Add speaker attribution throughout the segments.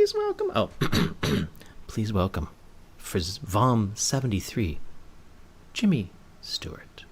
Speaker 1: Please welcome. Oh, please welcome for VOM LXXIII, Jimmy Stewart.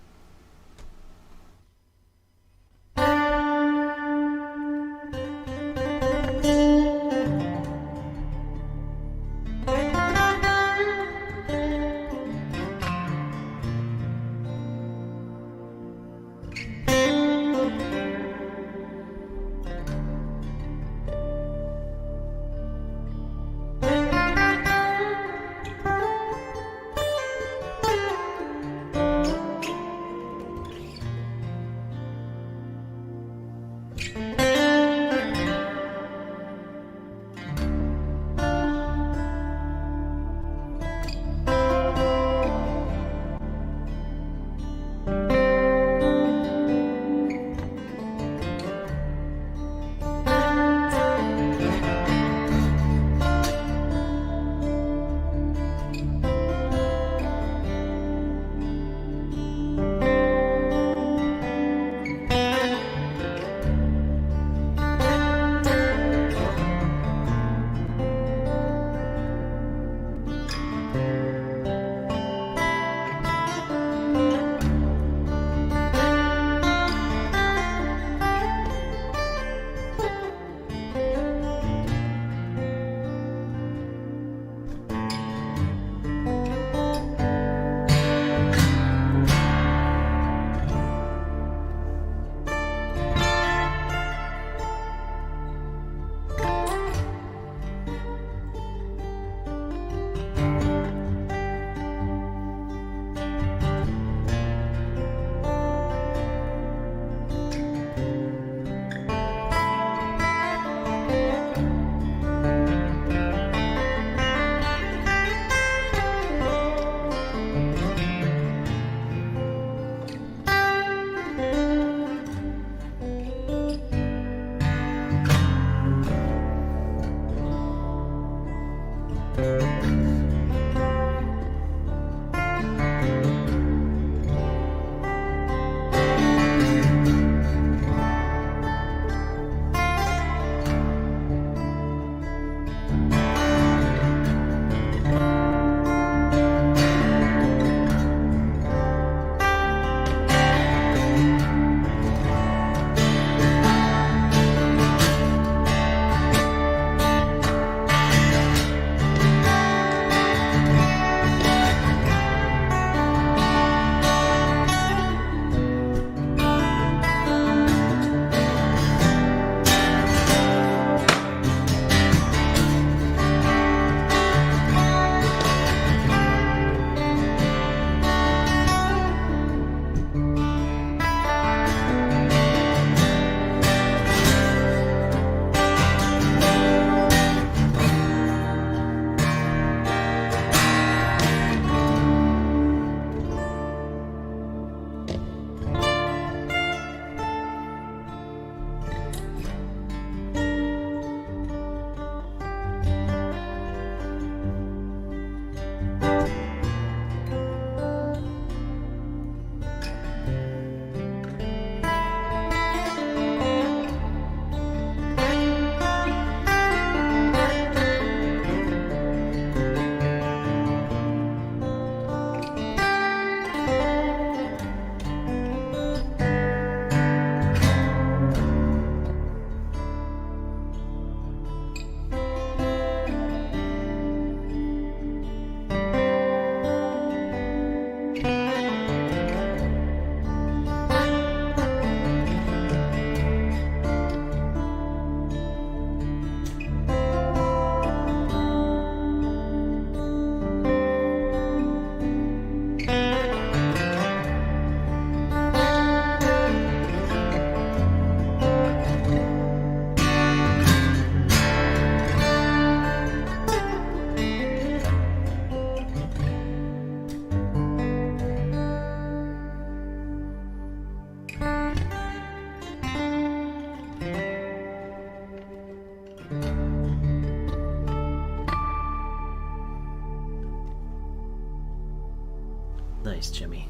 Speaker 1: Nice, Jimmy.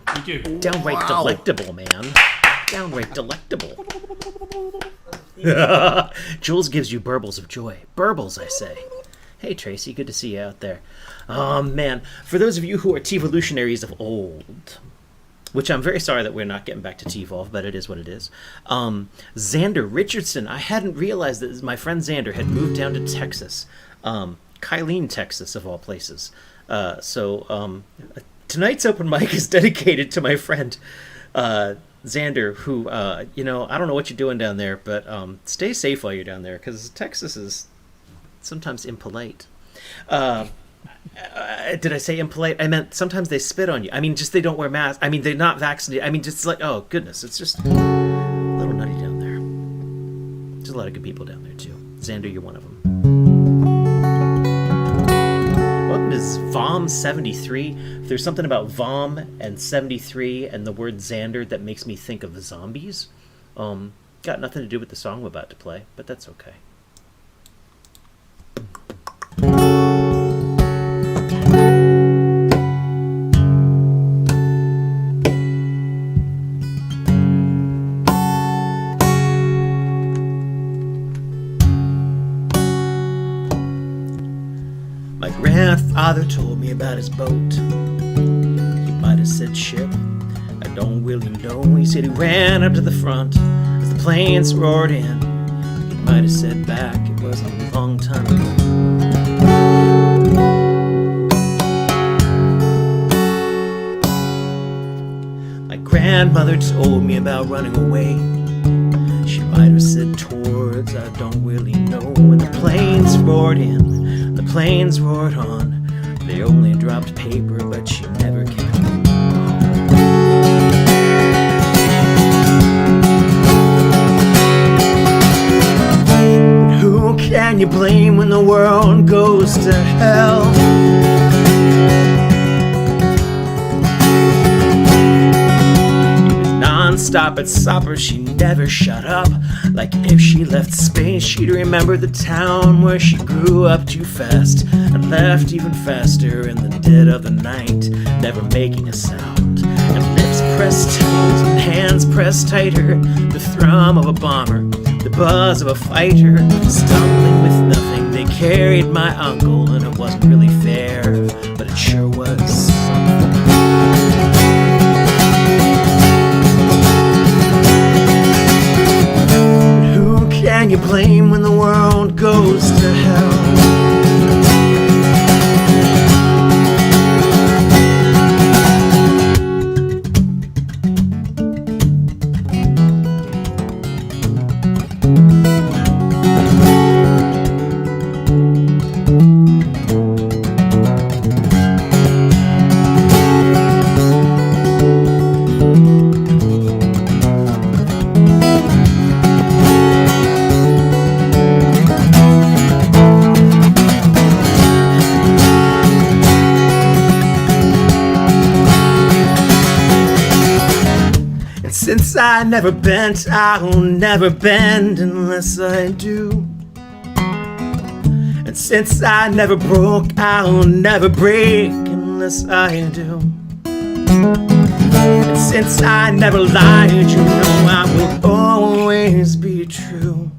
Speaker 2: Thank you.
Speaker 1: Downright delectable, man. Downright delectable. Jules gives you burbles of joy. Burbles, I say. Hey, Tracy, good to see you out there. Oh, man. For those of you who are T-evolutionaries of old, which I'm very sorry that we're not getting back to T-Evolve, but it is what it is. Xander Richardson. I hadn't realized that my friend Xander had moved down to Texas. Kylene, Texas, of all places. Tonight's open mic is dedicated to my friend Xander, who, I don't know what you're doing down there, but stay safe while you're down there, because Texas is sometimes impolite. Did I say impolite? I meant sometimes they spit on you. I mean, just they don't wear masks. I mean, they're not vaccinated. I mean, just like, oh, goodness. It's just a little nutty down there. There's a lot of good people down there, too. Xander, you're one of them. Welcome to VOM 73. If there's something about VOM and 73 and the word Xander that makes me think of the zombies, got nothing to do with the song I'm about to play, but that's okay. My grandfather told me about his boat. He might have said ship, I don't really know. He said he ran up to the front as the planes roared in. He might have said back, it was a long time ago. My grandmother told me about running away. She might have said towards, I don't really know. When the planes roared in, the planes roared on. They only dropped paper, but she never came home. But who can you blame when the world goes to hell? Non-stop at supper, she never shut up. Like if she left space, she'd remember the town where she grew up too fast and left even faster in the dead of the night, never making a sound. And lips pressed tight and hands pressed tighter, the thrum of a bomber, the buzz of a fighter, stumbling with nothing. They carried my uncle and it wasn't really fair, but it sure was something. Can you blame when the world goes to hell? Since I never bent, I'll never bend unless I do. And since I never broke, I'll never break unless I do. And since I never lied, you know I will always be true.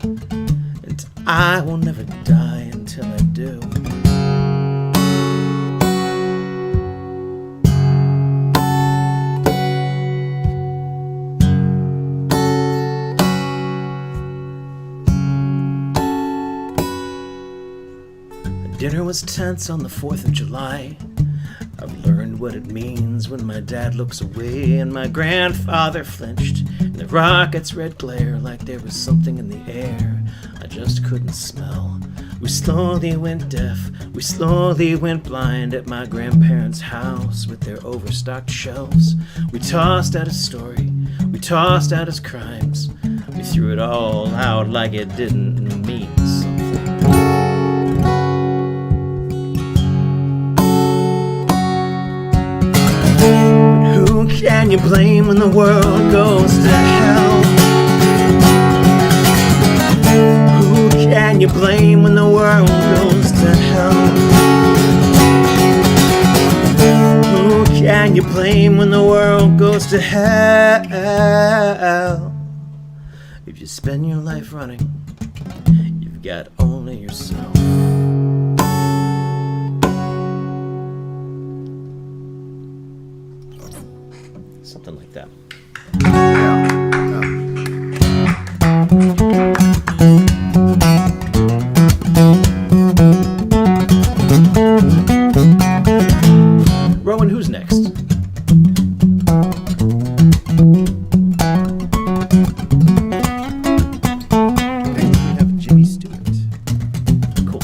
Speaker 1: And I will never die until I do. Dinner was tense on the 4th of July. I've learned what it means when my dad looks away and my grandfather flinched in the rocket's red glare like there was something in the air I just couldn't smell. We slowly went deaf, we slowly went blind at my grandparents' house with their overstocked shelves. We tossed out his story, we tossed out his crimes. We threw it all out like it didn't mean something. Who can you blame when the world goes to hell? Who can you blame when the world goes to hell? Who can you blame when the world goes to hell? If you spend your life running, you've got only yourself. Something like that. Rowan, who's next?
Speaker 2: Next we have Jimmy Stewart.
Speaker 1: Cool.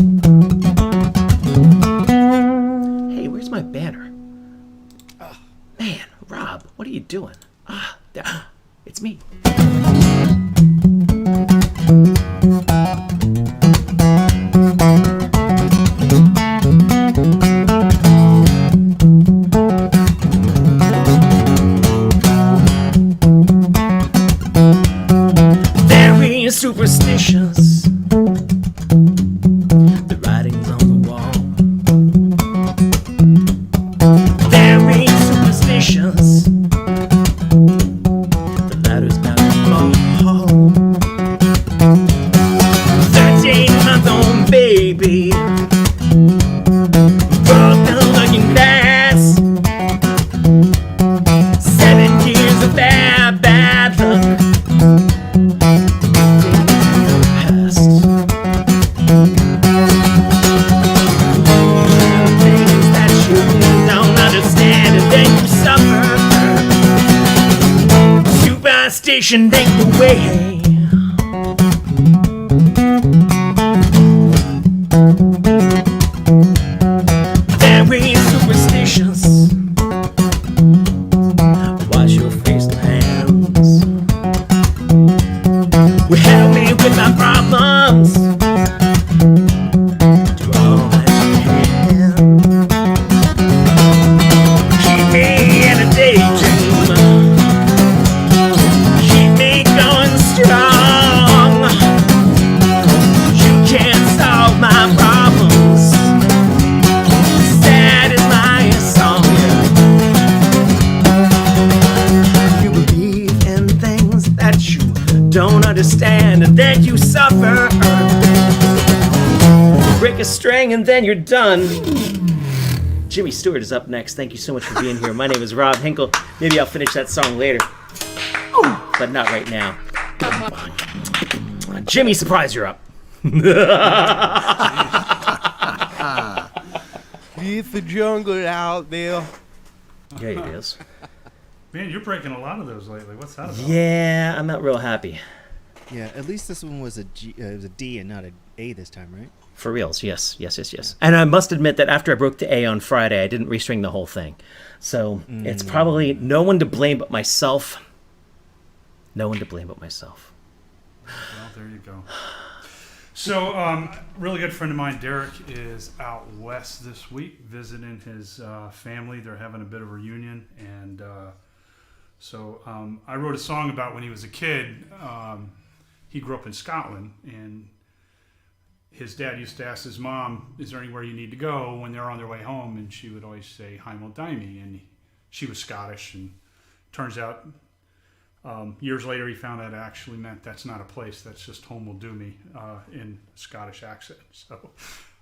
Speaker 1: Hey, where's my banner? Man, Rob, what are you doing? It's me. Very superstitious. The writing's on the wall. Very superstitious. The ladder's got to fall. 13-month-old baby broke the looking glass. 7 years of bad luck. Station ain't the way. Very superstitious. Wash your face and hands. Will help me with my problems. Do all that you can. Keep me in a daydream. Strong. You can't solve my problems. Sad is my song. You believe in things that you don't understand, and then you suffer. Break a string and then you're done. Jimmy Stewart is up next. Thank you so much for being here. My name is Rob Hinkle. Maybe I'll finish that song later, but not right now. Jimmy, surprise, you're up.
Speaker 2: It's the jungle out there.
Speaker 1: Yeah, it is.
Speaker 3: Man, you're breaking a lot of those lately. What's that about?
Speaker 1: Yeah, I'm not real happy.
Speaker 2: Yeah, at least this one was a G. It was a D and not an A this time, right?
Speaker 1: For reals, yes. And I must admit that after I broke the A on Friday, I didn't restring the whole thing. So it's probably no one to blame but myself. No one to blame but myself.
Speaker 3: Well, there you go. So, really good friend of mine, Derek, is out west this week visiting his family. They're having a bit of a reunion, and so I wrote a song about when he was a kid. He grew up in Scotland, and his dad used to ask his mom, "Is there anywhere you need to go?" when they're on their way home, and she would always say, "Heimel Daimi," and she was Scottish, and turns out. Years later, he found out it actually meant that's not a place. That's just home will do me in Scottish accent. So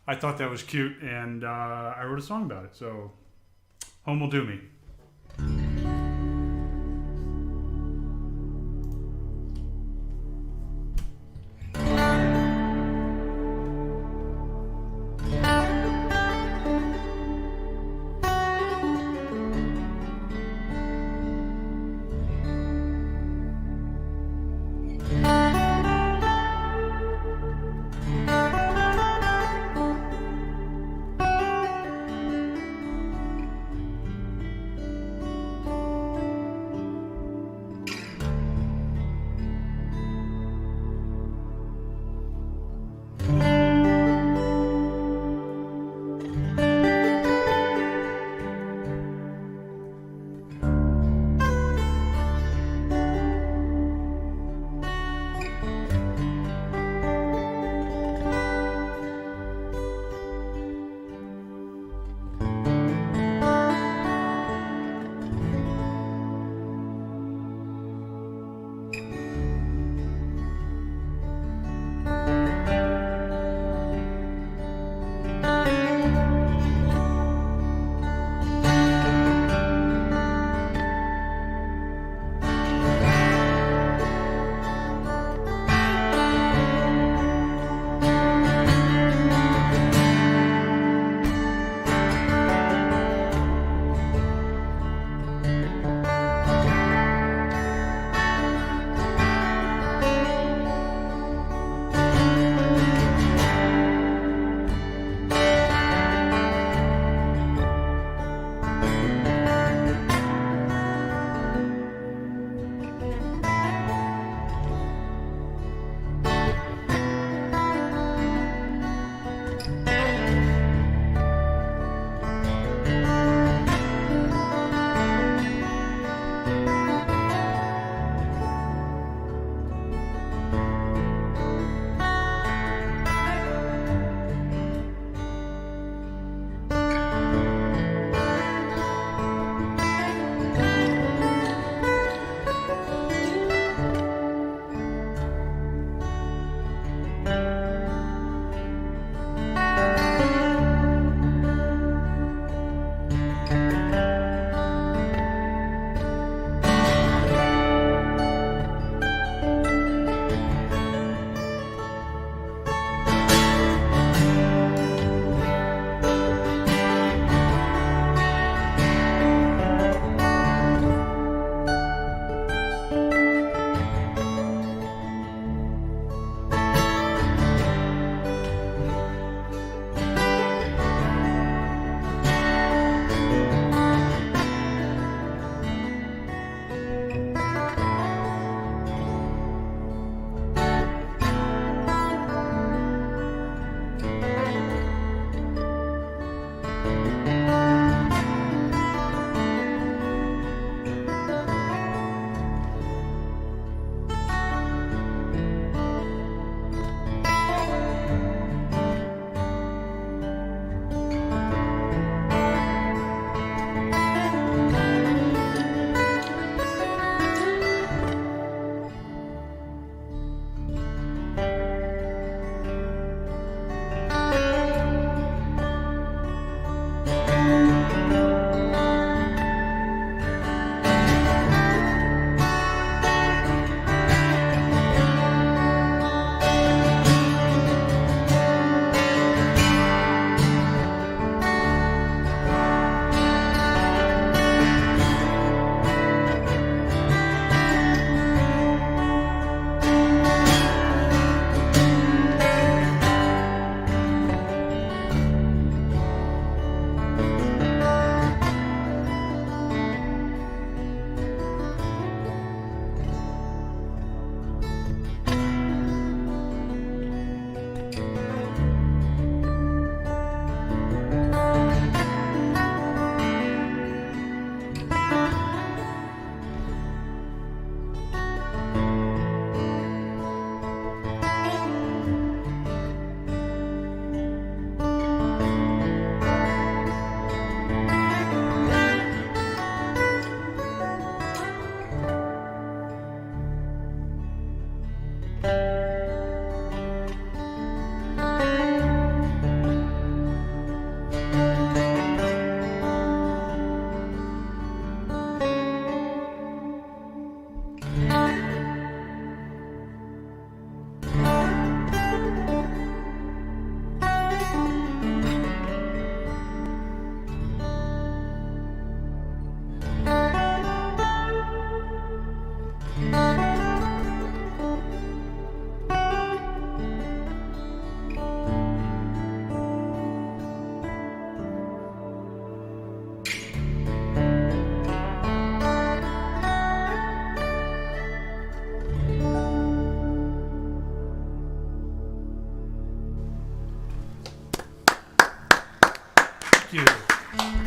Speaker 3: I thought that was cute, and I wrote a song about it. So home will do me.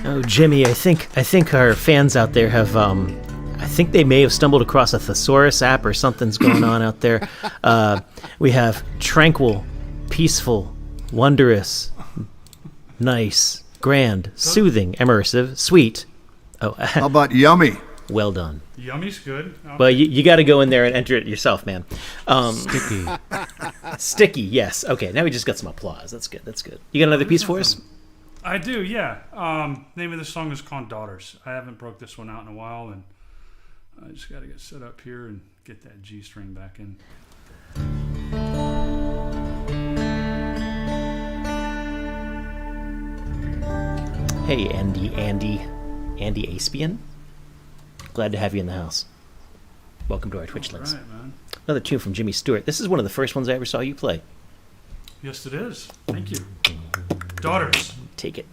Speaker 1: Oh, Jimmy, I think our fans out there have I think they may have stumbled across a thesaurus app or something's going on out there. We have tranquil, peaceful, wondrous, nice, grand, soothing, immersive, sweet. Oh,
Speaker 4: How about yummy?
Speaker 1: well done.
Speaker 3: Yummy's good.
Speaker 1: Well, you got to go in there and enter it yourself, man.
Speaker 2: Sticky.
Speaker 1: Sticky, yes. Okay, now we just got some applause. That's good. That's good. You got another piece for us?
Speaker 3: I do, yeah. Name of the song is called Daughters. I haven't broke this one out in a while, and I just got to get set up here and get that G string back in.
Speaker 1: Hey, Andy Aspian. Glad to have you in the house. Welcome to our Twitch links.
Speaker 3: All right, man.
Speaker 1: Another tune from Jimmy Stewart. This is one of the first ones I ever saw you play.
Speaker 3: Yes, it is. Thank you. Daughters.
Speaker 1: Take it.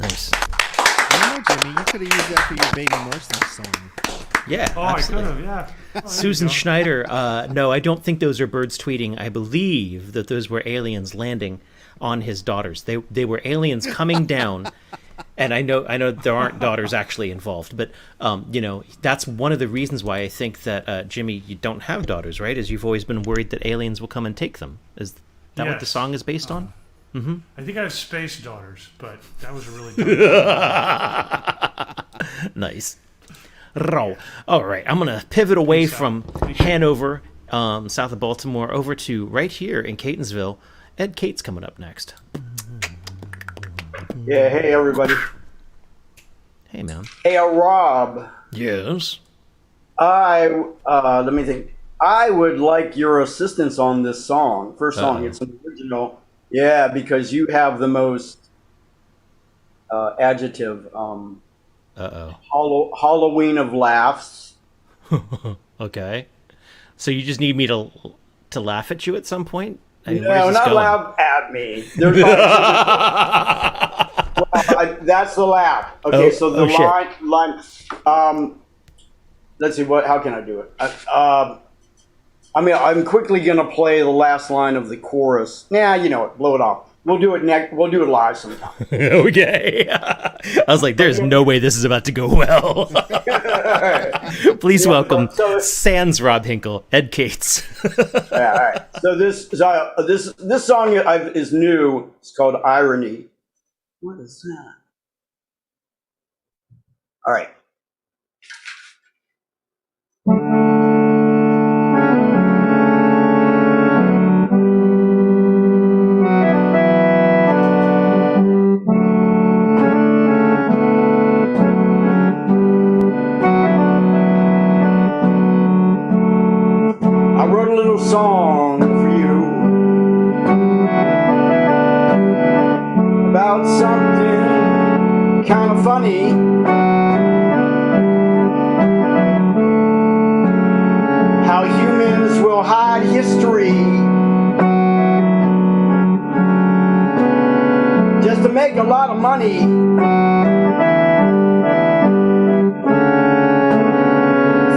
Speaker 1: Nice.
Speaker 2: I know, Jimmy. You could have used that for your Baby Mostly song.
Speaker 1: Yeah,
Speaker 3: Oh, I could
Speaker 1: absolutely.
Speaker 3: have, yeah. Oh, there
Speaker 1: Susan
Speaker 3: you go.
Speaker 1: Schneider. No, I don't think those are birds tweeting. I believe that those were aliens landing on his daughters. They were aliens coming down. And I know there aren't daughters actually involved, but that's one of the reasons why I think that Jimmy, you don't have daughters, right? Is you've always been worried that aliens will come and take them. Is that what the
Speaker 3: Yes.
Speaker 1: song is based on?
Speaker 3: I think I have space daughters, but that was a really dumb
Speaker 1: Nice. All right, I'm gonna pivot away from Hanover, south of Baltimore, over to right here in Catonsville. Ed Cates coming up next.
Speaker 4: Yeah, hey everybody.
Speaker 1: Hey, man.
Speaker 4: Hey, Rob.
Speaker 1: Yes.
Speaker 4: Let me think. I would like your assistance on this song. First song, it's an original. Yeah, because you have the most adjective. Halloween of laughs.
Speaker 1: Okay. So you just need me to laugh at you at some point? I mean,
Speaker 4: No,
Speaker 1: where's this
Speaker 4: not
Speaker 1: going?
Speaker 4: laugh at me. There's that's the laugh. Okay, so the line. Let's see how can I do it? I'm quickly gonna play the last line of the chorus. Nah, you know it. Blow it off. We'll do it next. We'll do it live sometime.
Speaker 1: Okay. I was like, there's no way this is about to go well. Please welcome Sans Rob Hinkle, Ed Cates.
Speaker 4: Yeah, all right. So this song is new. It's called Irony. What is that? All right. I wrote a little song for you about something kind of funny. How humans will hide history just to make a lot of money.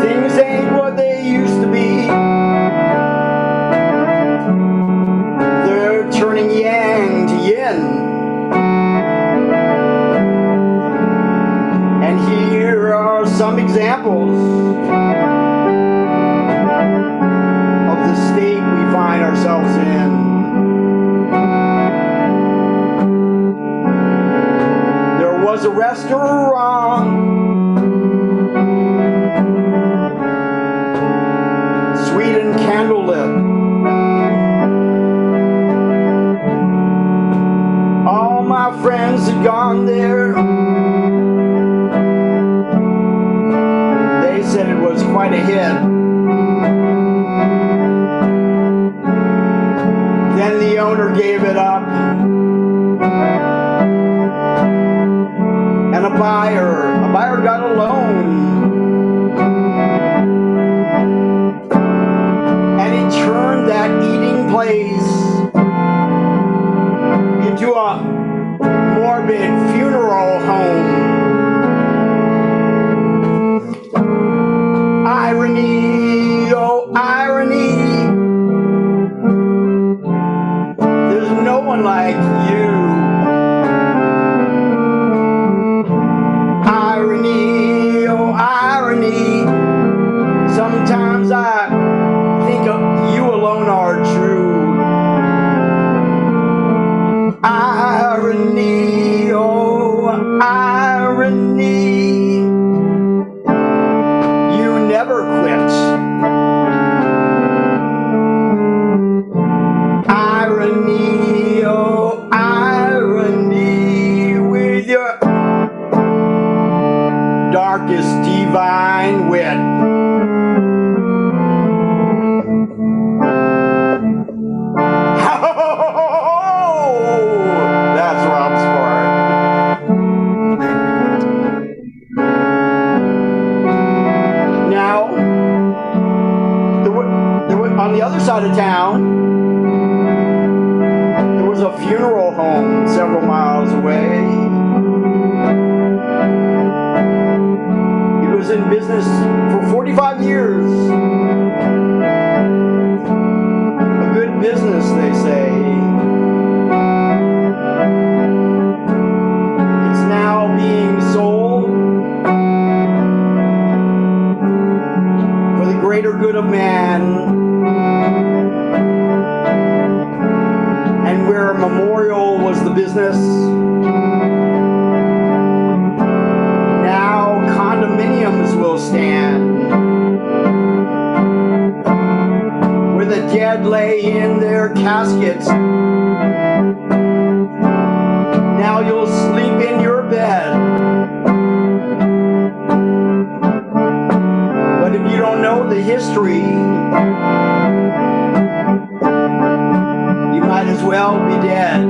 Speaker 4: Things ain't what they used to be. They're turning yang to yin. And here are some examples of the state we find ourselves in. There was a restaurant, sweet and candlelit. All my friends had gone there. They said it was quite a hit. Then the owner gave it up, and a buyer got a loan, and he turned that eating place into a morbid funeral home. Irony, oh irony. There's no one like you. Irony, oh irony. Sometimes I think of you alone are true. Irony, oh irony. You never quit. Irony, oh irony, with your darkest divine wit. That's Rob's part. Now, on the other side of town, there was a funeral home several miles away. casket. Now you'll sleep in your bed. But if you don't know the history, you might as well be dead.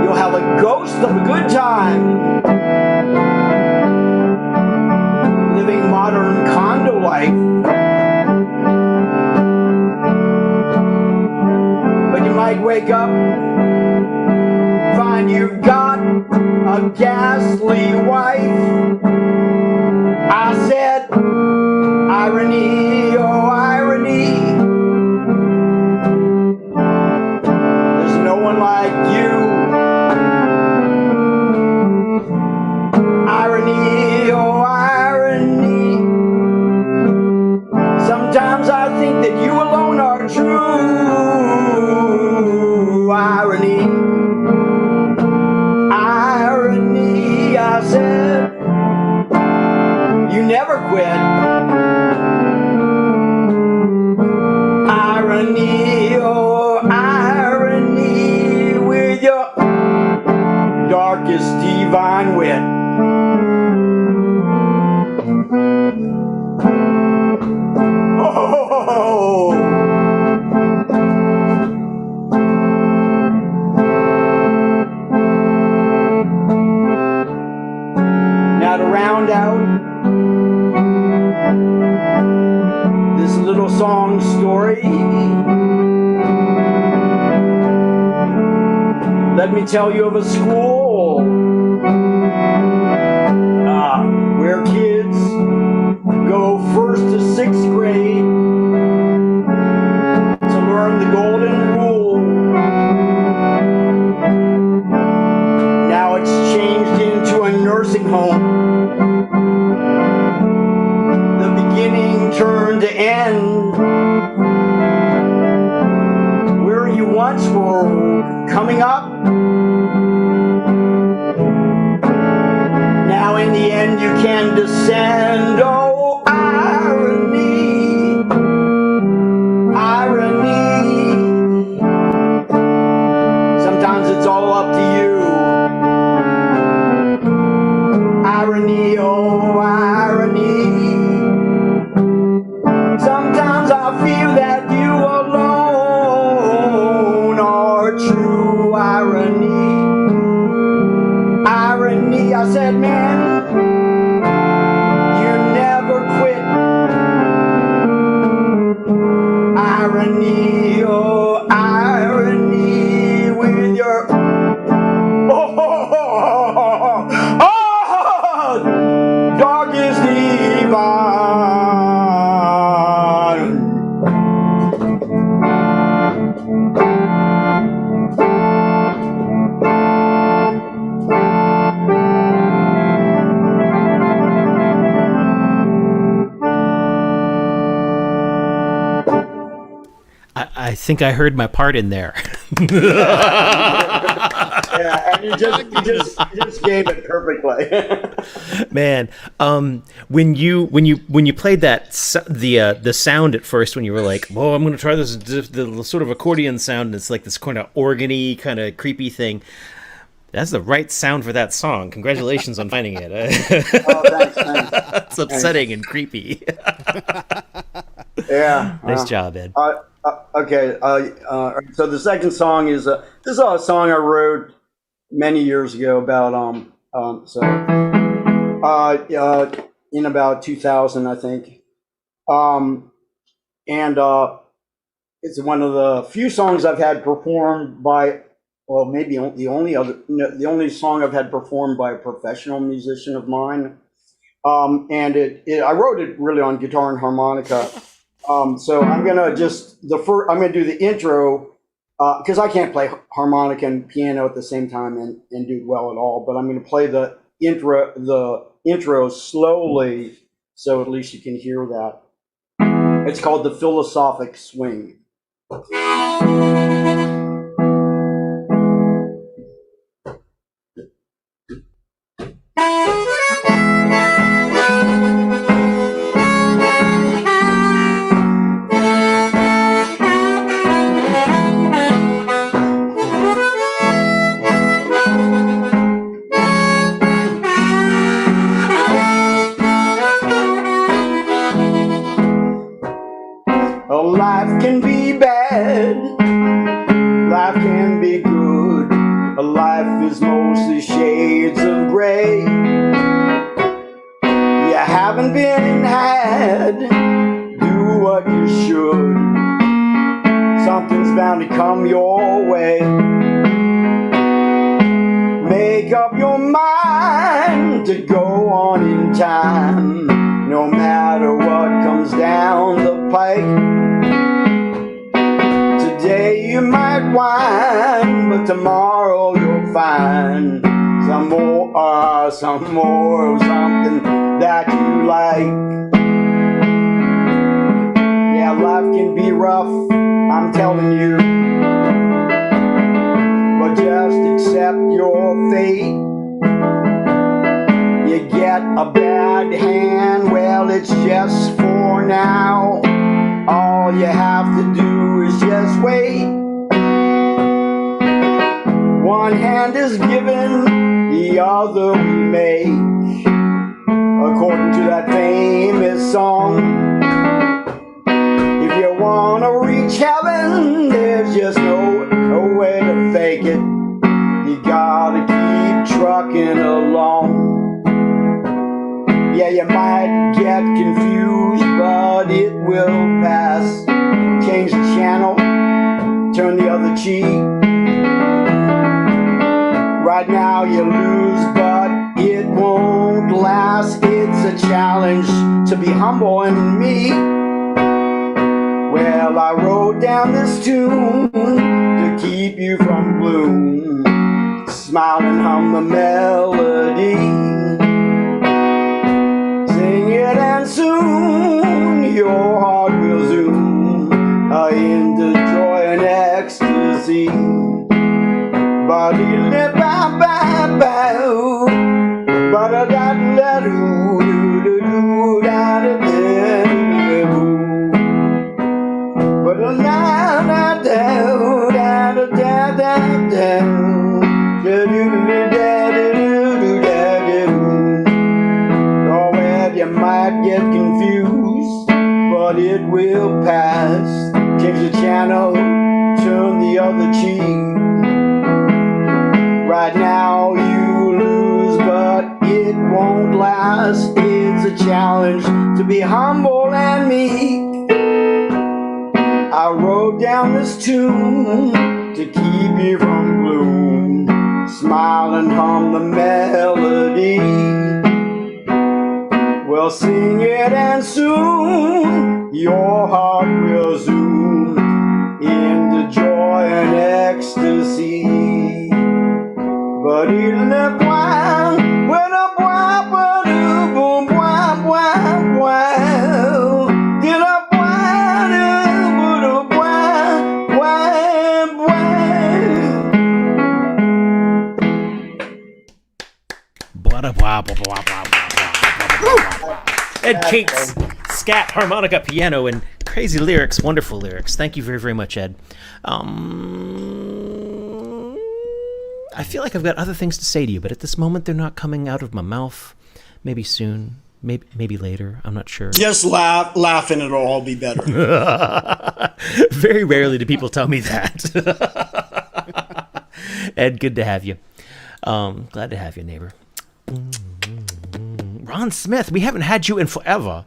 Speaker 4: You'll have a ghost of a good time living modern condo life. But you might wake up, find you've got a ghastly wife. I said, irony, oh irony. There's no one like you. Irony, oh irony. Sometimes I think that you alone are true. Irony, irony. I said, you never quit. Irony, oh irony, with your darkest divine wit. Oh, now to round out this little song story, let me tell you of a school where kids go first to sixth grade to learn the golden rule. Now it's changed into a nursing home. The beginning turned to end. Where you once were coming up, now in the end you can descend. Oh, irony, irony. Sometimes it's all up to you. Irony, oh irony. Sometimes I feel that you alone are true. Irony, irony. I said, man, you never quit. Irony, oh irony, with your darkest divine.
Speaker 1: I think I heard my part in there.
Speaker 4: Yeah, and you just gave it perfectly.
Speaker 1: Man, when you played that the sound at first, when you were like, "Oh, I'm going to try this," the sort of accordion sound, and it's like this kind of organy, kind of creepy thing. That's the right sound for that song. Congratulations on finding it.
Speaker 4: Oh, thanks.
Speaker 1: It's upsetting and creepy.
Speaker 4: Yeah.
Speaker 1: Nice job, Ed.
Speaker 4: Okay. So the second song is this is a song I wrote many years ago about in about 2000, I think. And it's one of the few songs I've had performed by, well, maybe the only song I've had performed by a professional musician of mine. And I wrote it really on guitar and harmonica. So I'm gonna do the intro because I can't play harmonica and piano at the same time and do it well at all. But I'm gonna play the intro slowly, so at least you can hear that. It's called the Philosophic Swing. life is mostly shades of gray. You haven't been had, do what you should. Something's bound to come your way. Make up your mind to go on in time, no matter what comes down the pike. Today you might whine, but tomorrow you'll find some more of something that you like. Yeah, life can be rough, I'm telling you, but just accept your fate. You get a bad hand, well, it's just for now. All you have to do is just wait. One hand is given, the other we make, according to that famous song. If you wanna reach heaven, there's just no way to fake it. You gotta keep trucking along. Yeah, you might get confused, but it will pass. Change the channel, turn the other cheek. Right now you lose, but it won't last. It's a challenge to be humble and meek. Well, I wrote down this tune to keep you from gloom. Smile and hum the melody. Sing it and soon your heart will zoom into joy and ecstasy. Body lip bow bow bow, ba da da da do do do do da da da do, ba da da da da da da da da da do do da da do da do. Oh well, you might get confused, but it will pass. Change the channel, turn the other cheek. Right now you lose, but it won't last. It's a challenge to be humble and meek. I wrote down this tune to keep you from gloom. Smile and hum the melody. Well, sing it and soon your heart will zoom into joy and ecstasy. But in the wild, when a wild, boom, wild, wild, wild, get up, wild, wild, wild, wild.
Speaker 1: Ed Cates, scat, harmonica, piano, and crazy lyrics, wonderful lyrics. Thank you very, very much, Ed. I feel like I've got other things to say to you, but at this moment they're not coming out of my mouth. Maybe soon, maybe later. I'm not sure.
Speaker 5: Just laugh, and it'll all be better.
Speaker 1: Very rarely do people tell me that. Ed, good to have you. Glad to have you, neighbor. Ron Smith, we haven't had you in forever.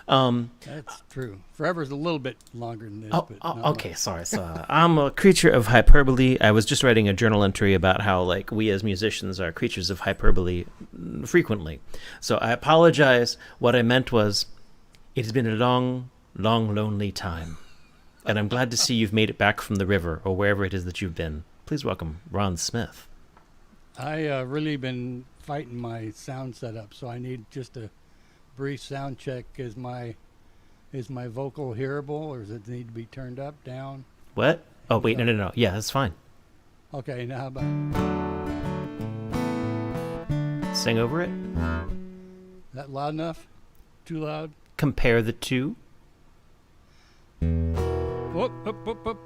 Speaker 6: That's true. Forever's a little bit longer than this.
Speaker 1: Okay, sorry. So I'm a creature of hyperbole. I was just writing a journal entry about how, like, we as musicians are creatures of hyperbole frequently. So I apologize. What I meant was, it has been a long, long, lonely time. And I'm glad to see you've made it back from the river or wherever it is that you've been. Please welcome Ron Smith.
Speaker 6: I really been fighting my sound setup, so I need just a brief sound check. Is my vocal hearable, or does it need to be turned up, down?
Speaker 1: What? Oh, wait, no. Yeah, that's fine.
Speaker 6: Okay, now how about
Speaker 1: Sing over it.
Speaker 6: that? Loud enough? Too loud?
Speaker 1: Compare the two.
Speaker 6: Whoop, whoop, whoop, whoop.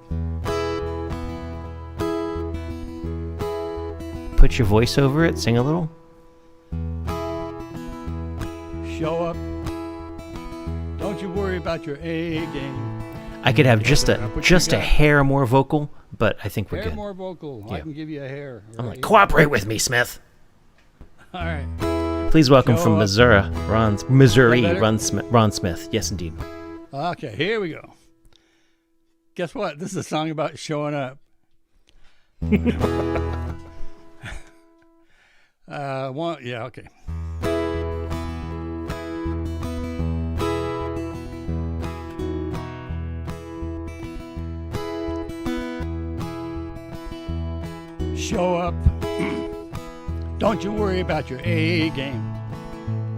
Speaker 1: Put your voice over it. Sing a little.
Speaker 6: Show up. Don't you worry about your A game.
Speaker 1: I could have just a hair more vocal, but I think we're
Speaker 6: Hair
Speaker 1: good.
Speaker 6: more vocal. I
Speaker 1: Yeah.
Speaker 6: can give you a hair.
Speaker 1: I'm like,
Speaker 6: right?
Speaker 1: cooperate with me, Smith.
Speaker 6: All right.
Speaker 1: Please welcome
Speaker 6: Show
Speaker 1: from
Speaker 6: up.
Speaker 1: Missouri,
Speaker 6: That better?
Speaker 1: Ron Smith. Yes, indeed.
Speaker 6: Okay, here we go. Guess what? This is a song about showing up. Okay. Show up. Don't you worry about your A game.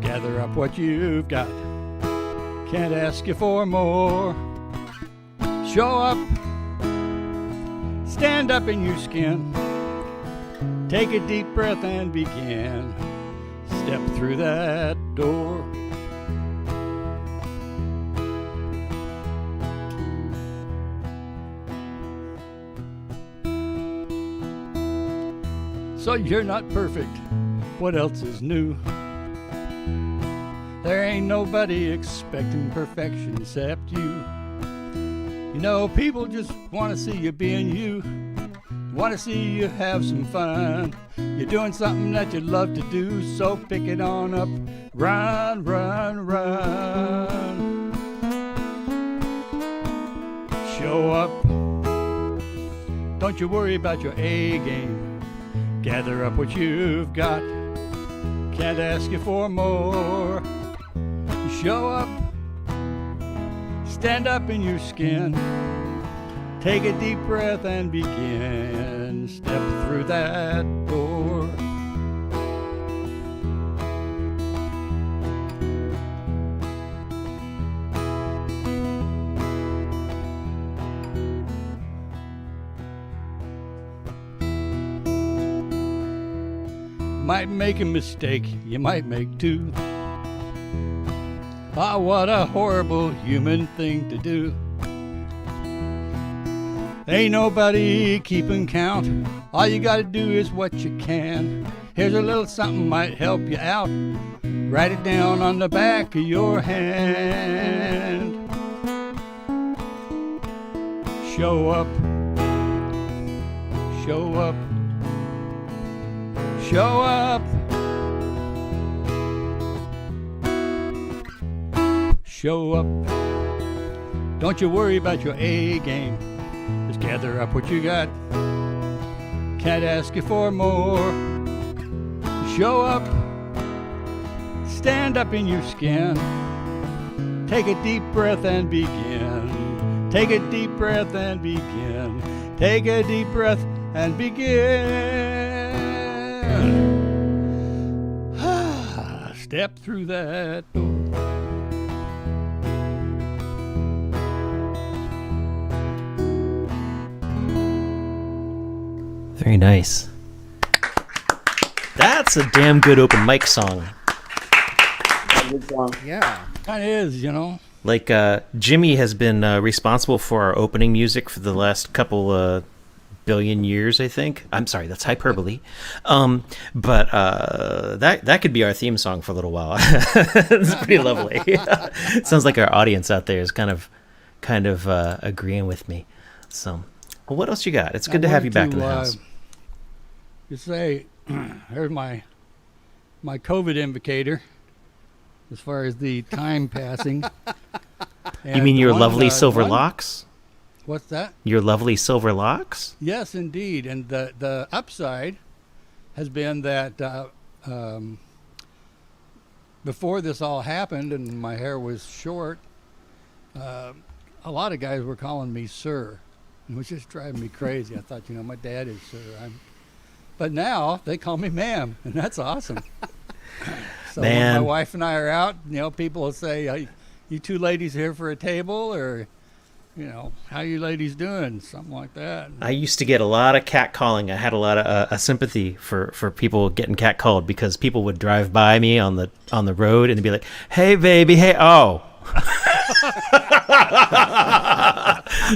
Speaker 6: Gather up what you've got. Can't ask you for more. Show up. Stand up in your skin. Take a deep breath and begin. Step through that door. So you're not perfect. What else is new? There ain't nobody expecting perfection except you. You know, people just want to see you being you. Want to see you have some fun. You're doing something that you love to do, so pick it on up. Run, run, run. Show up. Don't you worry about your A game. Gather up what you've got. Can't ask you for more. Show up. Stand up in your skin. Take a deep breath and begin. Step through that door. Might make a mistake, you might make two. Ah, what a horrible human thing to do. Ain't nobody keeping count. All you gotta do is what you can. Here's a little something might help you out. Write it down on the back of your hand. Show up. Show up. Show up. Show up. Don't you worry about your A game. Just gather up what you got. Can't ask you for more. Show up. Stand up in your skin. Take a deep breath and begin. Take a deep breath and begin. Take a deep breath and begin. Step through that door.
Speaker 1: Very nice. That's a damn good open mic song.
Speaker 4: Good song.
Speaker 2: Yeah.
Speaker 6: Kind of is, you know.
Speaker 1: Like Jimmy has been responsible for our opening music for the last couple billion years, I think. I'm sorry, that's hyperbole. But that could be our theme song for a little while. It's pretty lovely. Sounds like our audience out there is kind of agreeing with me. So, well, what else you got? It's good to have you back in the house.
Speaker 6: You say, here's my COVID indicator as far as the time passing.
Speaker 1: You mean your lovely silver locks?
Speaker 6: What's that?
Speaker 1: Your lovely silver locks?
Speaker 6: Yes, indeed. And the upside has been that before this all happened and my hair was short, a lot of guys were calling me sir. It was just driving me crazy. I thought, my dad is sir. But now they call me ma'am, and that's awesome. So
Speaker 1: Man.
Speaker 6: when my wife and I are out, people will say, you two ladies here for a table, or, how you ladies doing? Something like that.
Speaker 1: I used to get a lot of cat calling. I had a lot of sympathy for people getting cat called because people would drive by me on the road and they'd be like, "Hey, baby, hey, oh."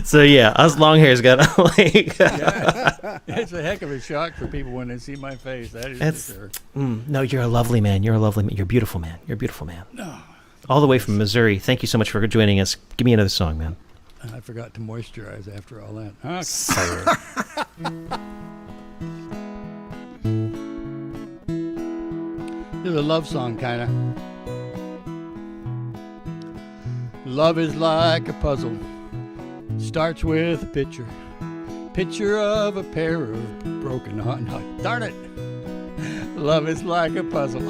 Speaker 1: So yeah, us long hairs got like.
Speaker 6: Yeah, it's a heck of a shock for people when they see my face. That is for sure.
Speaker 1: No, you're a lovely man. You're a lovely man. You're a beautiful man. You're a beautiful man. No. All the way from Missouri. Thank you so much for joining us. Give me another song, man.
Speaker 6: I forgot to moisturize after all that. Okay.
Speaker 1: Sorry.
Speaker 6: It's a love song, kind of. Love is like a puzzle. Starts with a picture of a pair of broken hearts. Darn it! Love is like a puzzle.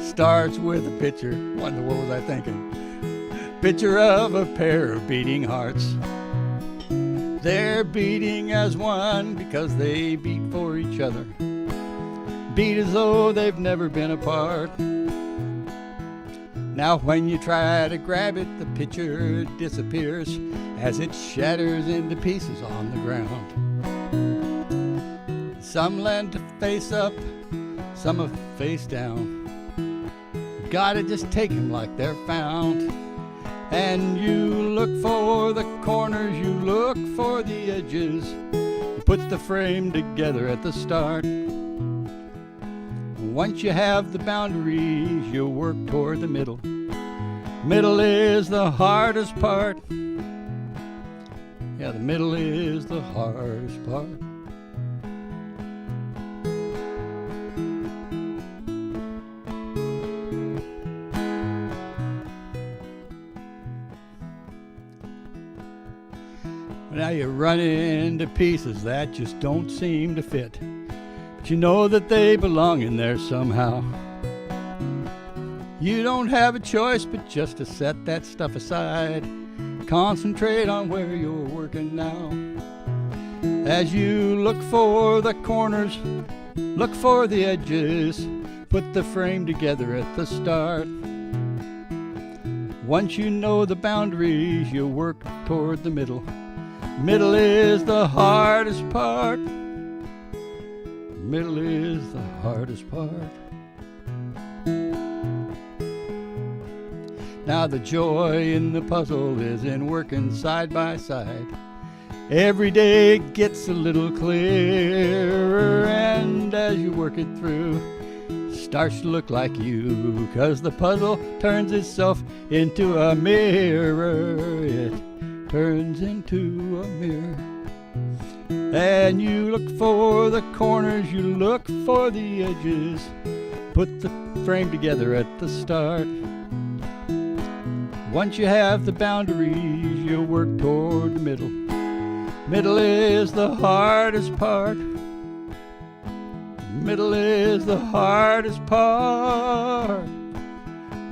Speaker 6: Starts with a picture. What was I thinking? Picture of a pair of beating hearts. They're beating as one because they beat for each other. Beat as though they've never been apart. Now when you try to grab it, the picture disappears as it shatters into pieces on the ground. Some land to face up, some are face down. Gotta just take 'em like they're found. And you look for the corners, you look for the edges. Put the frame together at the start. Once you have the boundaries, you work toward the middle. Middle is the hardest part. Yeah, the middle is the hardest part. Now you run into pieces that just don't seem to fit, but you know that they belong in there somehow. You don't have a choice but just to set that stuff aside. Concentrate on where you're working now. As you look for the corners, look for the edges, put the frame together at the start. Once you know the boundaries, you work toward the middle. Middle is the hardest part. Middle is the hardest part. Now the joy in the puzzle is in working side by side. Every day it gets a little clearer, and as you work it through, it starts to look like you, 'cause the puzzle turns itself into a mirror. It turns into a mirror. And you look for the corners, you look for the edges, put the frame together at the start. Once you have the boundaries, you work toward the middle. Middle is the hardest part. Middle is the hardest part.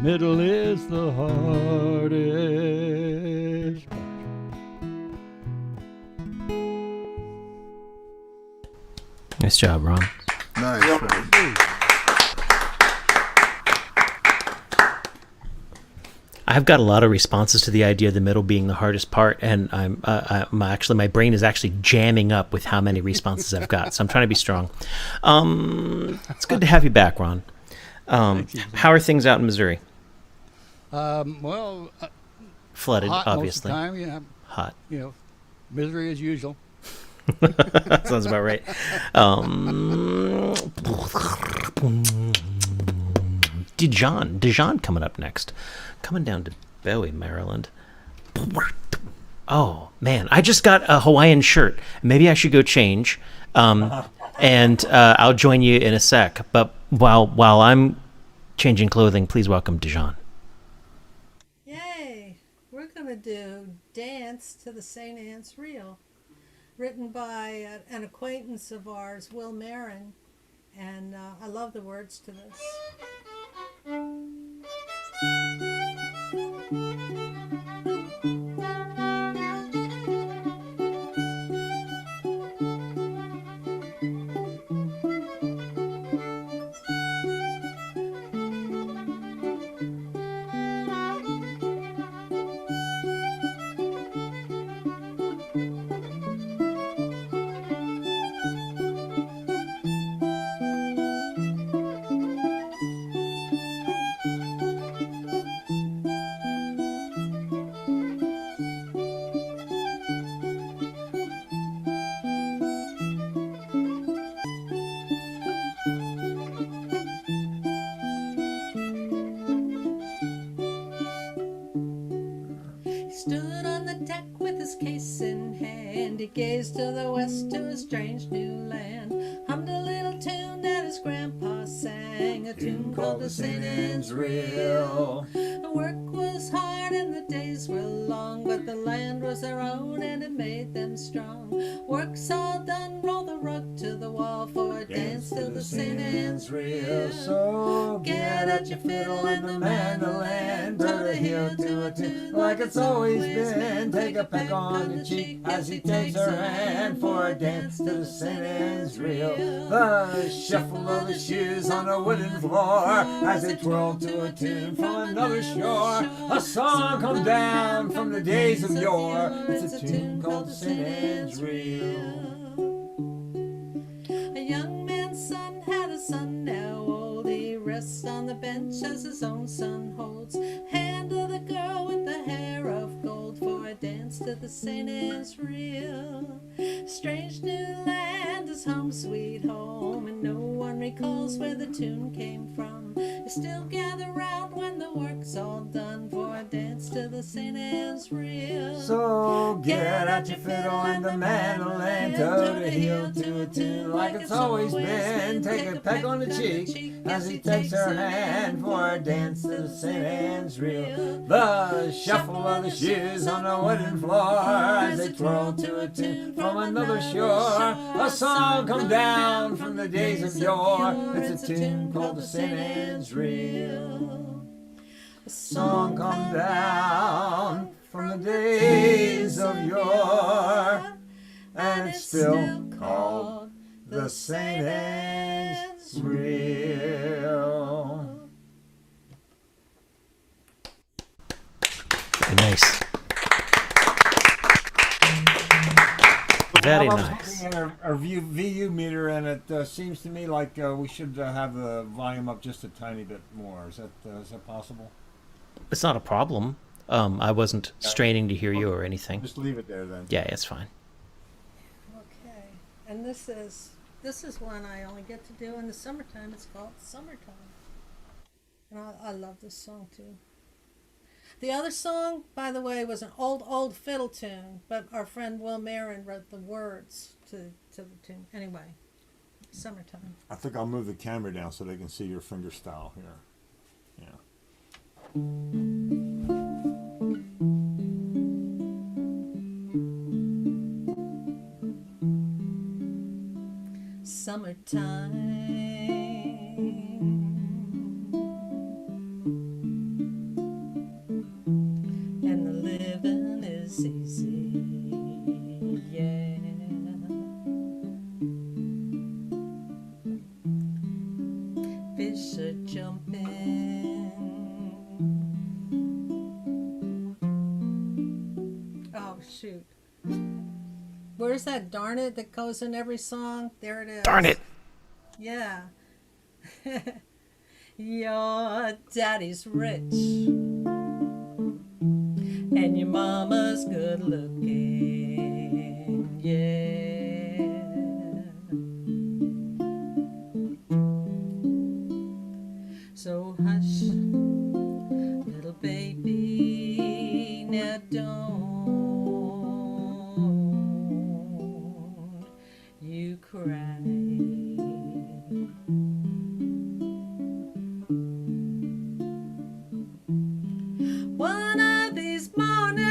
Speaker 6: Middle is the hardest part.
Speaker 1: Nice job, Ron.
Speaker 7: Nice.
Speaker 1: I've got a lot of responses to the idea of the middle being the hardest part, and I'm actually, my brain is actually jamming up with how many responses I've got. So I'm trying to be strong. It's good to have you back, Ron. How are things out in Missouri?
Speaker 6: Well,
Speaker 1: Flooded,
Speaker 6: hot
Speaker 1: obviously.
Speaker 6: most of the time, yeah.
Speaker 1: Hot.
Speaker 6: You know, misery as usual.
Speaker 1: Sounds about right. Dijon coming up next. Coming down to Bowie, Maryland. Oh, man. I just got a Hawaiian shirt. Maybe I should go change. And I'll join you in a sec. But while I'm changing clothing, please welcome Dijon.
Speaker 8: Yay! We're going to do Dance to the St. Anne's Reel, written by an acquaintance of ours, Will Marin. And I love the words to this. his grandpa sang a tune called the St. Anne's Reel. The work was hard and the days were long, but the land was their own and it made them strong. Work's all done, roll the rug to the wall for a dance to the St. Anne's Reel.
Speaker 7: So get at your fiddle and the mandolin, turn a heel to a tune like it's always been. Take a peck on the cheek as he takes her hand for a dance to the St. Anne's Reel. The shuffle of the shoes on a wooden floor as they twirl to a tune from another shore. A song come down from the days of yore. It's a tune called the St. Anne's Reel.
Speaker 8: A young man's son had a son now old. He rests on the bench as his own son holds hand of the girl with the hair of gold for a dance to the St. Anne's Reel. Strange new land is home sweet home, and no one recalls where the tune came from. You still gather round when the work's all done for a dance to the St. Anne's Reel.
Speaker 7: So get at your fiddle and the mandolin, toe to heel to a tune like it's always been. Take a peck on the cheek as he takes her hand for a dance to the St. Anne's Reel. The shuffle of the shoes on the wooden floor as they twirl to a tune from another shore. A song come down from the days of yore. It's a tune called the St. Anne's Reel. A song come down from the days of yore, and it's still called the St. Anne's Reel.
Speaker 1: Nice. Very
Speaker 7: I was
Speaker 1: nice.
Speaker 7: looking at our VU meter, and it seems to me like we should have the volume up just a tiny bit more. Is that possible?
Speaker 1: It's not a problem. I wasn't straining to hear you or anything.
Speaker 7: Just leave it there then.
Speaker 1: Yeah, it's fine.
Speaker 8: Okay, and this is one I only get to do in the summertime. It's called Summertime, and I love this song too. The other song, by the way, was an old fiddle tune, but our friend Will Marin wrote the words to the tune. Anyway, Summertime.
Speaker 7: I think I'll move the camera down so they can see your finger style here. Yeah.
Speaker 8: Summertime, and the living is easy, yeah. Fish are jumping. Oh shoot. Where's that darn it that goes in every song? There it is.
Speaker 1: Darn it.
Speaker 8: Yeah. Your daddy's rich and your mama's good looking, yeah. So hush, little baby, now don't you cry. One of these mornings,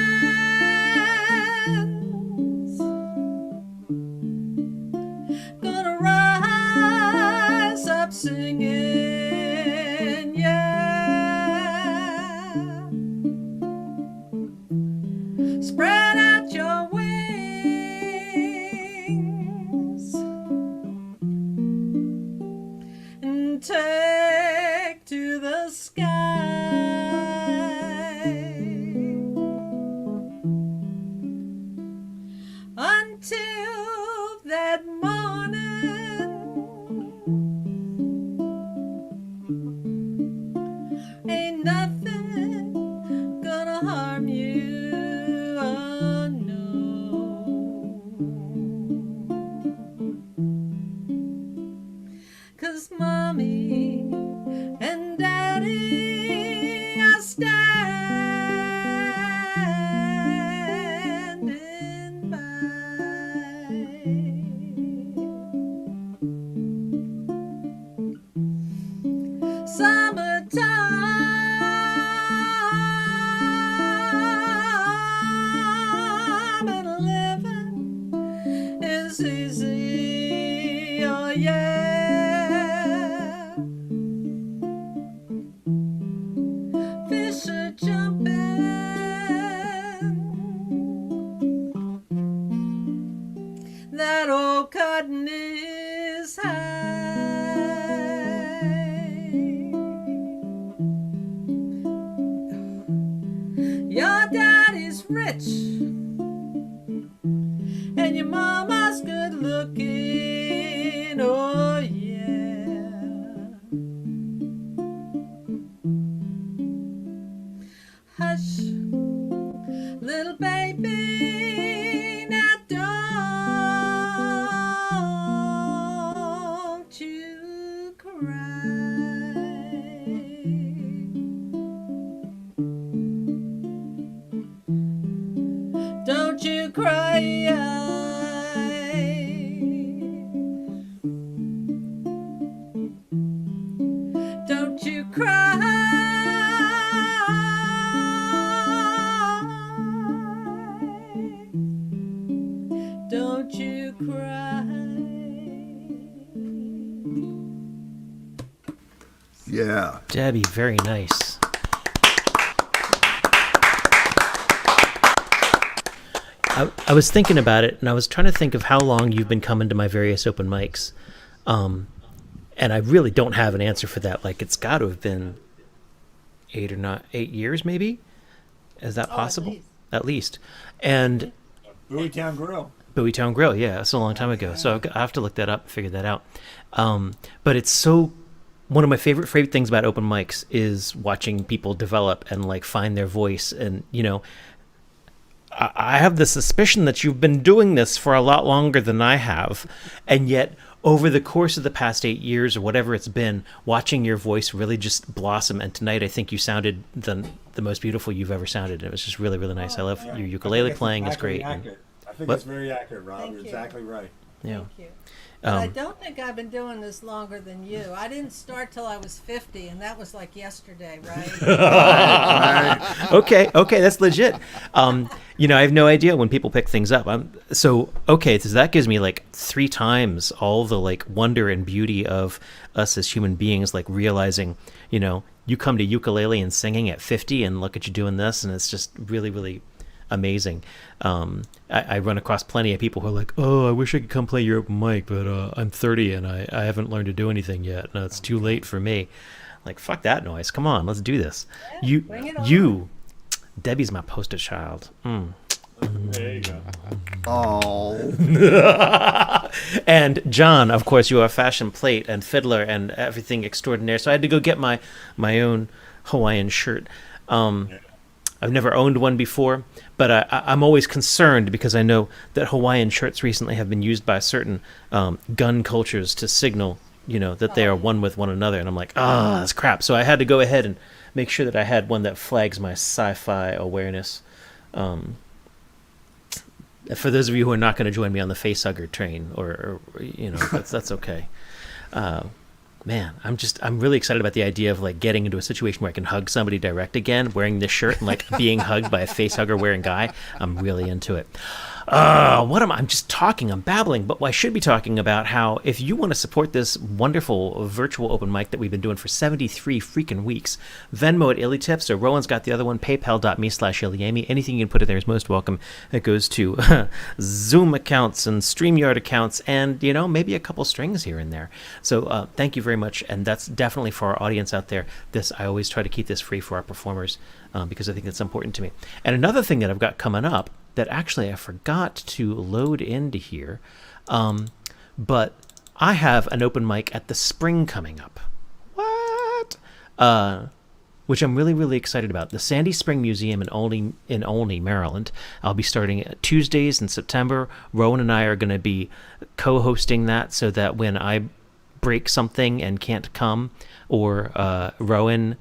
Speaker 8: gonna rise up singing, yeah. Spread out your wings and take to the sky. Until that morning, ain't nothing gonna harm you, oh no. 'Cause mommy and daddy are standing by. summertime and living is easy, oh yeah. Fish are jumping, that old cotton is high. Your daddy's rich and your mama's good looking, oh yeah. Hush, little baby, now don't you cry. Don't you cry. Don't you cry. Don't you cry.
Speaker 5: Yeah.
Speaker 1: Debbie, very nice. I was thinking about it, and I was trying to think of how long you've been coming to my various open mics. And I really don't have an answer for that. Like, it's got to have been 8 years, maybe? Is that possible? At least. And
Speaker 7: Bowietown Grill.
Speaker 1: Bowietown Grill, yeah, that's a long time ago. So I have to look that up and figure that out. But it's so... One of my favorite things about open mics is watching people develop and, like, find their voice. And, you know, I have the suspicion that you've been doing this for a lot longer than I have. And yet, over the course of the past 8 years or whatever it's been, watching your voice really just blossom. And tonight, I think you sounded the most beautiful you've ever sounded. It was just really, really nice. I love your ukulele playing. It's great.
Speaker 7: I think it's very accurate, Rob.
Speaker 8: Thank
Speaker 7: You're
Speaker 8: you.
Speaker 7: exactly right.
Speaker 1: Yeah.
Speaker 8: Thank you. But I don't think I've been doing this longer than you. I didn't start till I was 50, and that was like yesterday, right?
Speaker 1: Okay, that's legit. You know, I have no idea when people pick things up. So that gives me like 3 times all the like wonder and beauty of us as human beings, like realizing, you know, you come to ukulele and singing at 50 and look at you doing this, and it's just really, really amazing. I run across plenty of people who are like, oh, I wish I could come play your open mic, but I'm 30 and I haven't learned to do anything yet. No, it's too late for me. Like, fuck that noise. Come on, let's do this.
Speaker 8: Bring it on.
Speaker 1: Debbie's my poster child.
Speaker 7: There you go.
Speaker 5: Oh.
Speaker 1: And John, of course, you are fashion plate and fiddler and everything extraordinaire. So I had to go get my own Hawaiian shirt. I've never owned one before, but I'm always concerned because I know that Hawaiian shirts recently have been used by certain gun cultures to signal, you know, that they are one with one another. And I'm like, that's crap. So I had to go ahead and make sure that I had one that flags my sci-fi awareness. For those of you who are not going to join me on the facehugger train, or you know, that's okay. Man, I'm really excited about the idea of like getting into a situation where I can hug somebody direct again, wearing this shirt and like being hugged by a facehugger wearing guy. I'm really into it. I'm just talking, I'm babbling, but I should be talking about how if you want to support this wonderful virtual open mic that we've been doing for 73 freaking weeks, Venmo at IllyTips, or Rowan's got the other one, paypal.me/IllyAmy. Anything you can put in there is most welcome. It goes to Zoom accounts and StreamYard accounts and, you know, maybe a couple strings here and there. So thank you very much, and that's definitely for our audience out there. I always try to keep this free for our performers because I think that's important to me. And another thing that I've got coming up that actually I forgot to load into here, but I have an open mic at the Spring coming up. What? Which I'm really, really excited about. The Sandy Spring Museum in Olney, Maryland. I'll be starting Tuesdays in September. Rowan and I are going to be co-hosting that so that when I breaks something and can't come, or Rowan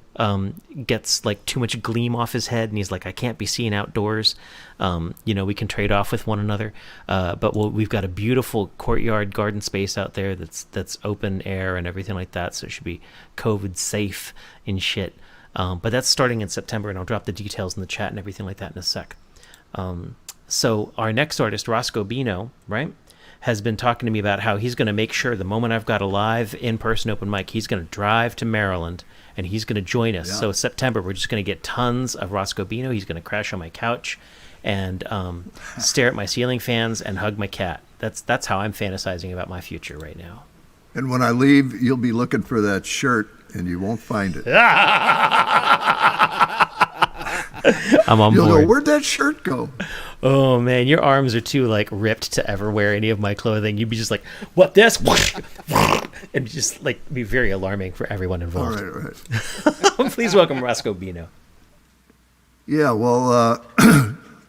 Speaker 1: gets like too much gleam off his head and he's like, I can't be seen outdoors, we can trade off with one another. But we've got a beautiful courtyard garden space out there that's open air and everything like that, so it should be COVID safe and shit. But that's starting in September, and I'll drop the details in the chat and everything like that in a sec. So our next artist, Roscoe Bino, right, has been talking to me about how he's going to make sure the moment I've got a live in-person open mic, he's going to drive to Maryland and he's going to join us. Yeah. So September, we're just going to get tons of Roscoe Bino. He's going to crash on my couch and stare at my ceiling fans and hug my cat. That's how I'm fantasizing about my future right now.
Speaker 5: And when I leave, you'll be looking for that shirt and you won't find it.
Speaker 1: I'm on
Speaker 5: You'll
Speaker 1: board.
Speaker 5: go, where'd that shirt go?
Speaker 1: Oh man, your arms are too like ripped to ever wear any of my clothing. You'd be just like, what this? And just like be very alarming for everyone involved.
Speaker 5: All right.
Speaker 1: Please welcome Roscoe Bino.
Speaker 5: Yeah, well,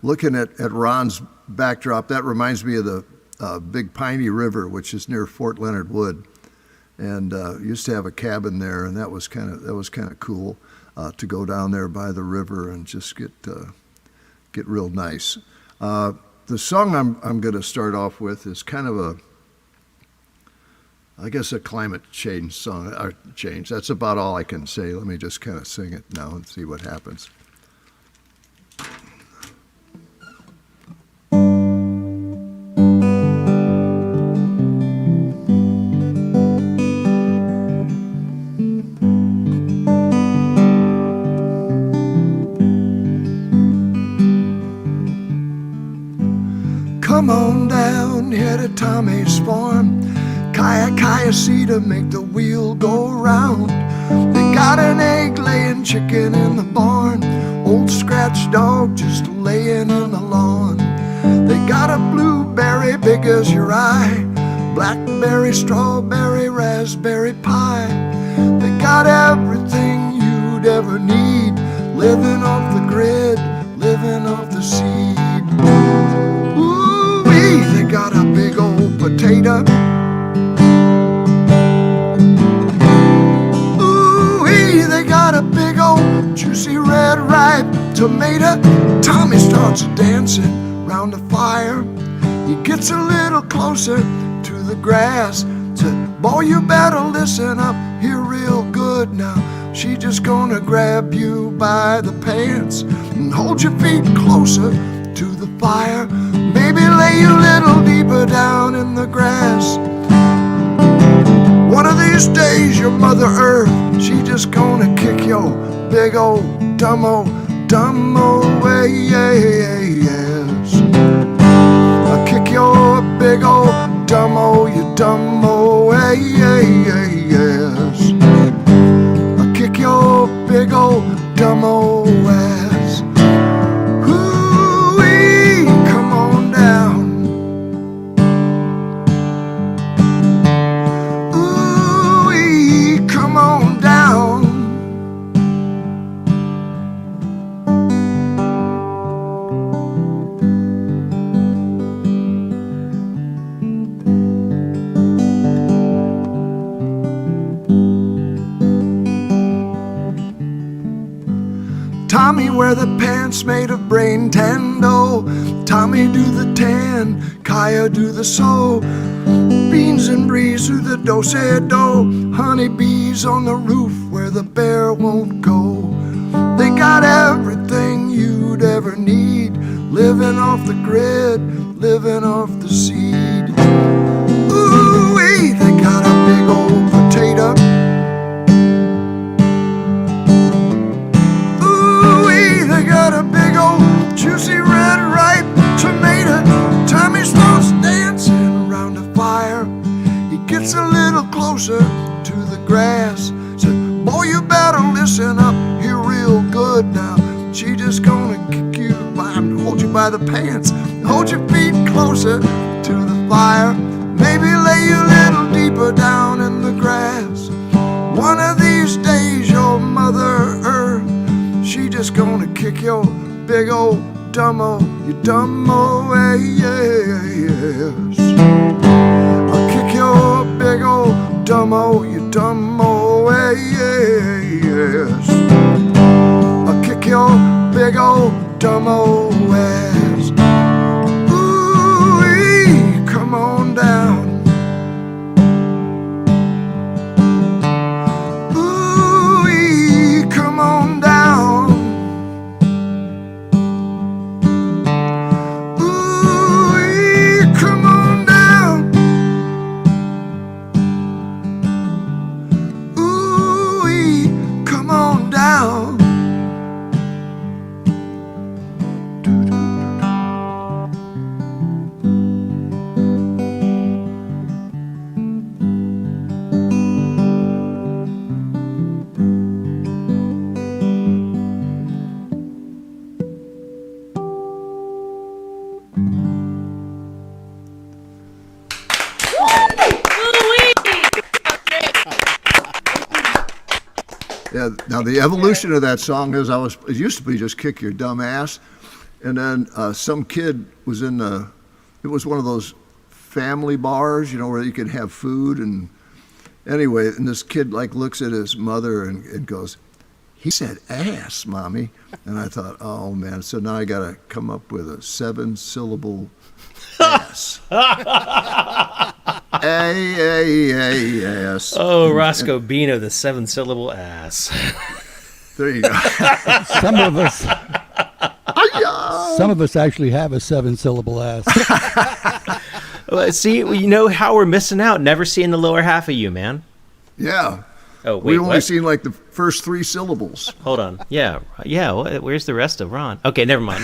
Speaker 5: looking at Ron's backdrop, that reminds me of the Big Piney River, which is near Fort Leonard Wood, and used to have a cabin there, and that was kind of cool to go down there by the river and just get real nice. The song I'm going to start off with is kind of I guess a climate change song. Change. That's about all I can say. Let me just kind of sing it now and see what happens. Come on down here to Tommy's farm. Kaya see to make the wheel go round. They got an egg-laying chicken in the barn. Old scratch dog just laying in the lawn. They got a blueberry big as your eye. Blackberry, strawberry, raspberry pie. They got everything you'd ever need. Living off the grid, living off the seed. Ooh-wee, they got a big old potato. Ooh-wee, they got a big old juicy red ripe tomato. Tommy starts dancing round the fire. He gets a little closer to the grass. Said, boy, you better listen up here real good now. She just gonna grab you by the pants and hold your feet closer to the fire. Maybe lay you a little deeper down in the grass. One of these days your Mother Earth, she just gonna kick your big old dumbo yes. I'll kick your big old dumbo, you dumbo yes. I'll kick your big old dumbo ass. Hoo-wee, come on down. Ooh-wee, come on down. Tommy wear the pants made of brain tando. Tommy do the tan, Kaya do the sew. Beans and breeze through the do-se-do. Honey bees on the roof where the bear won't go. They got everything you'd ever need. Living off the grid, living off the seed. Ooh-wee, they got a big old potato. They got a big old juicy red ripe tomato. Tommy starts dancing around the fire. He gets a little closer to the grass. Said, boy, you better listen up here real good now. She just gonna kick you by and hold you by the pants. Hold your feet closer to the fire. Maybe lay you a little deeper down in the grass. One of these days your Mother Earth, she just gonna kick your big old dumbo, you dumbo yes. I'll kick your big old dumbo, you dumbo, yes. I'll kick your big old dumbo ass. Ooh, come on down. Ooh, come on down. Ooh, come on down. Ooh, come on down.
Speaker 9: Yeah. Now the evolution of that song is it used to be just kick your dumb ass, and then some kid was in it was one of those family bars, you know, where you could have food, and anyway, and this kid like looks at his mother and goes, "He said ass, mommy," and I thought, oh man, so now I got to come up with a 7-syllable ass. A-A-A-S.
Speaker 1: Oh, Roscoe Beano, the 7-syllable ass.
Speaker 9: There you go.
Speaker 6: Some of us actually have a 7-syllable ass.
Speaker 1: Well, see, you know how we're missing out. Never seeing the lower half of you, man.
Speaker 9: Yeah.
Speaker 1: Oh, wait,
Speaker 9: we only
Speaker 1: what?
Speaker 9: seen like the first 3 syllables.
Speaker 1: Hold on. Yeah. Where's the rest of Ron? Okay, never mind.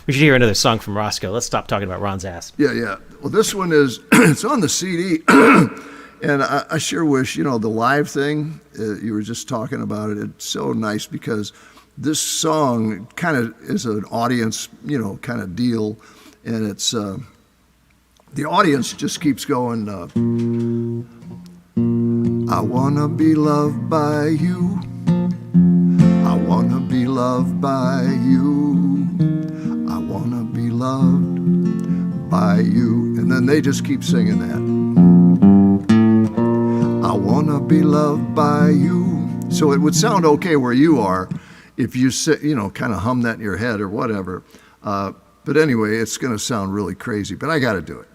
Speaker 1: We should hear another song from Roscoe. Let's stop talking about Ron's ass.
Speaker 9: Yeah. Well, this one is, it's on the CD, and I sure wish, you know, the live thing, you were just talking about it, it's so nice because this song kind of is an audience, you know, kind of deal, and it's, the audience just keeps going, I wanna be loved by you. I wanna be loved by you. I wanna be loved by you. And then they just keep singing that. I wanna be loved by you. So it would sound okay where you are if you sit, you know, kind of hum that in your head or whatever. But anyway, it's gonna sound really crazy, but I gotta do it.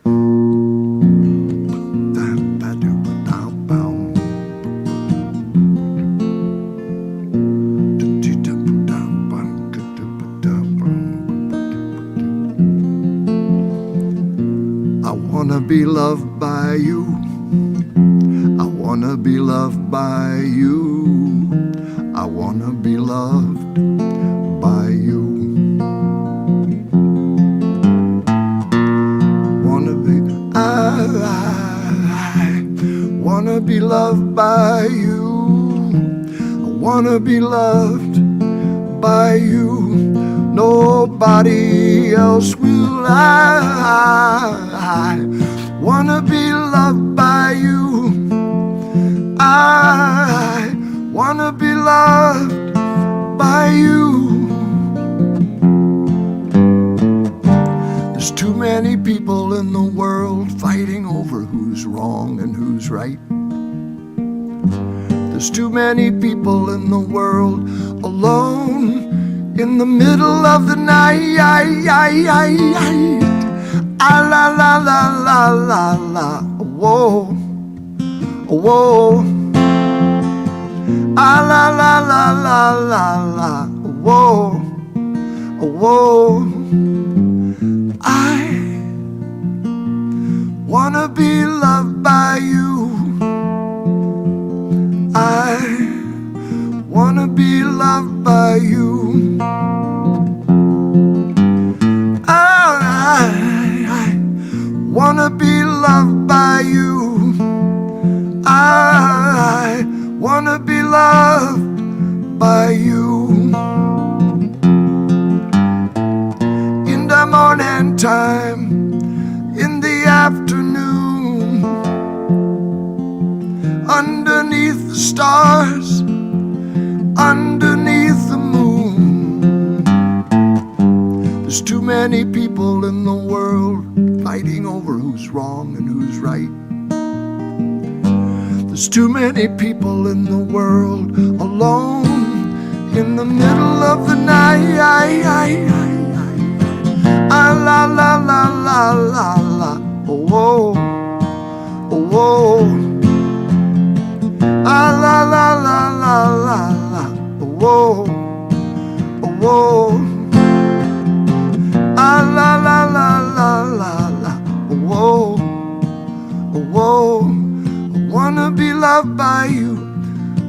Speaker 9: Be loved by you. I wanna be loved by you. I wanna be loved by you. I wanna be loved by you. I wanna be loved by you. Nobody else will. I wanna be loved by you. I wanna be loved by you. There's too many people in the world fighting over who's wrong and who's right. There's too many people in the world alone in the middle of the night. Ah, la la la la la la, whoa, whoa. Ah, la la la la la la, whoa, whoa. I wanna be loved by you. I wanna be loved by you. I wanna be loved by you. I wanna be loved by you. In the morning time, in the afternoon, underneath the stars, underneath the moon. There's too many people in the world fighting over who's wrong and who's right. There's too many people in the world alone in the middle of the night. Ah, la la la la la la. Oh, whoa. Oh, whoa. Ah, la la la la la la. Oh, whoa. Oh, whoa. Ah, la la la la la la. Oh, whoa. Oh, whoa. I wanna be loved by you,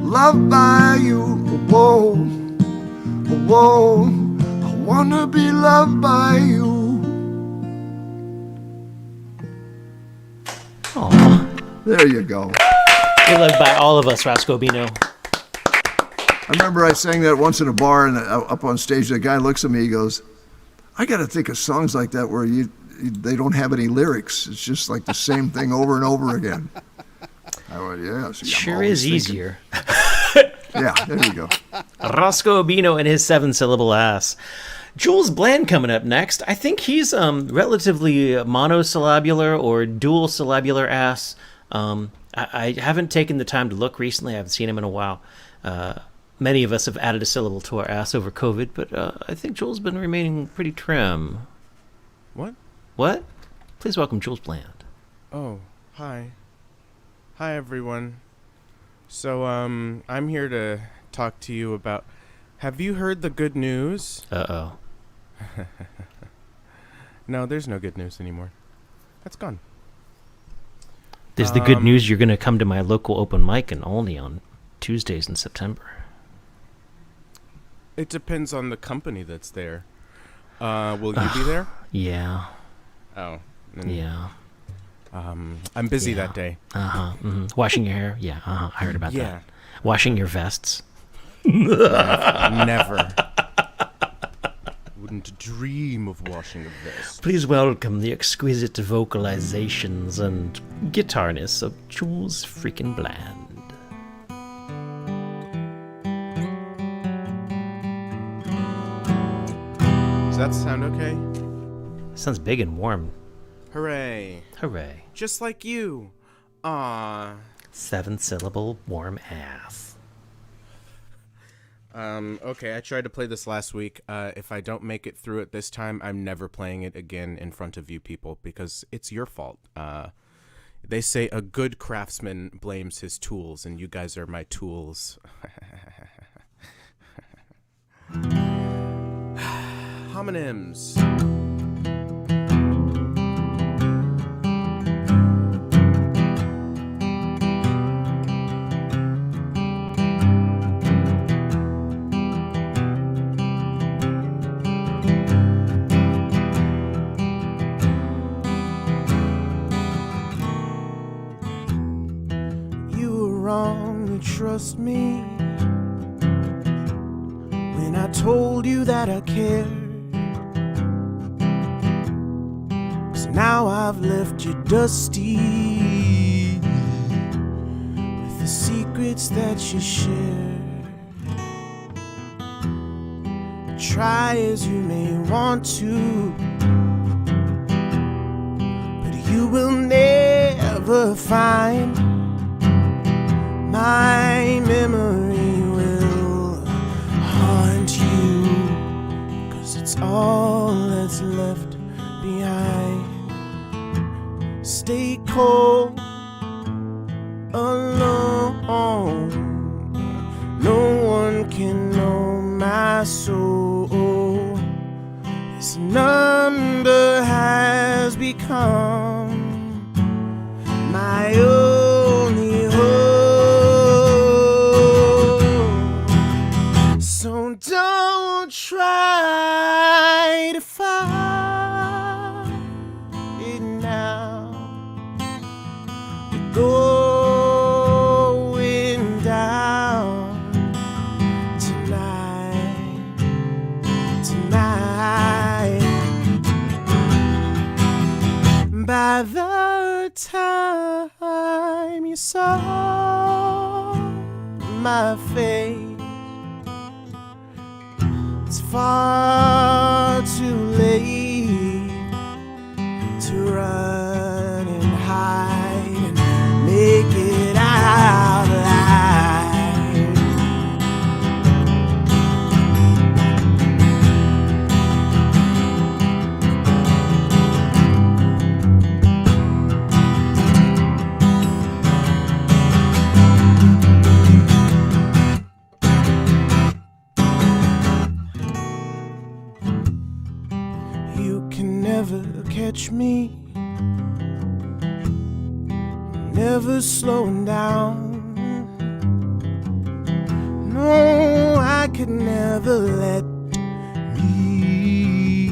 Speaker 9: loved by you. Oh, whoa. Oh, whoa. I wanna be loved by you.
Speaker 1: Aw.
Speaker 9: There you go.
Speaker 1: You're loved by all of us, Roscoe Bino.
Speaker 9: I remember I sang that once in a bar, and up on stage, the guy looks at me, he goes, I got to think of songs like that where they don't have any lyrics. It's just like the same thing over and over again. I went, yeah. See,
Speaker 1: Sure is easier.
Speaker 9: Yeah, there you go.
Speaker 1: Roscoe Bino and his 7-syllable ass. Jules Bland coming up next. I think he's relatively monosyllabular or dual syllabular ass. I haven't taken the time to look recently. I haven't seen him in a while. Many of us have added a syllable to our ass over COVID, but I think Jules been remaining pretty trim.
Speaker 10: What?
Speaker 1: What? Please welcome Jules Bland.
Speaker 10: Oh, hi. Hi, everyone. So, I'm here to talk to you about... Have you heard the good news?
Speaker 1: Uh-oh.
Speaker 10: No, there's no good news anymore. That's gone.
Speaker 1: There's the good news you're going to come to my local open mic and only on Tuesdays in September.
Speaker 10: It depends on the company that's there. Will you be there?
Speaker 1: Yeah.
Speaker 10: Oh.
Speaker 1: Yeah.
Speaker 10: I'm busy that day.
Speaker 1: Uh-huh. Mm-hmm. Washing your hair? Yeah. Uh-huh. I heard about that. Washing your vests?
Speaker 10: Never. Wouldn't dream of washing a vest.
Speaker 1: Please welcome the exquisite vocalizations and guitarness of Jules freaking Bland.
Speaker 10: Does that sound okay?
Speaker 1: Sounds big and warm.
Speaker 10: Hooray.
Speaker 1: Hooray.
Speaker 10: Just like you. Aww.
Speaker 1: 7-syllable warm ass.
Speaker 10: Okay, I tried to play this last week. If I don't make it through it this time, I'm never playing it again in front of you people because it's your fault. They say a good craftsman blames his tools, and you guys are my tools. Homonyms. Trust me when I told you that I cared. 'Cause now I've left you dusty with the secrets that you shared. Try as you may want to, but you will never find my memory will haunt you, 'cause it's all that's left behind. Stay cold, alone. No one can know my soul. This number has become my only hope. So don't try to fight it now. You're going down tonight, tonight. By the time you saw my face, it's far too late to run and hide and make it out. out loud. You can never catch me, never slowing down. No, I could never let me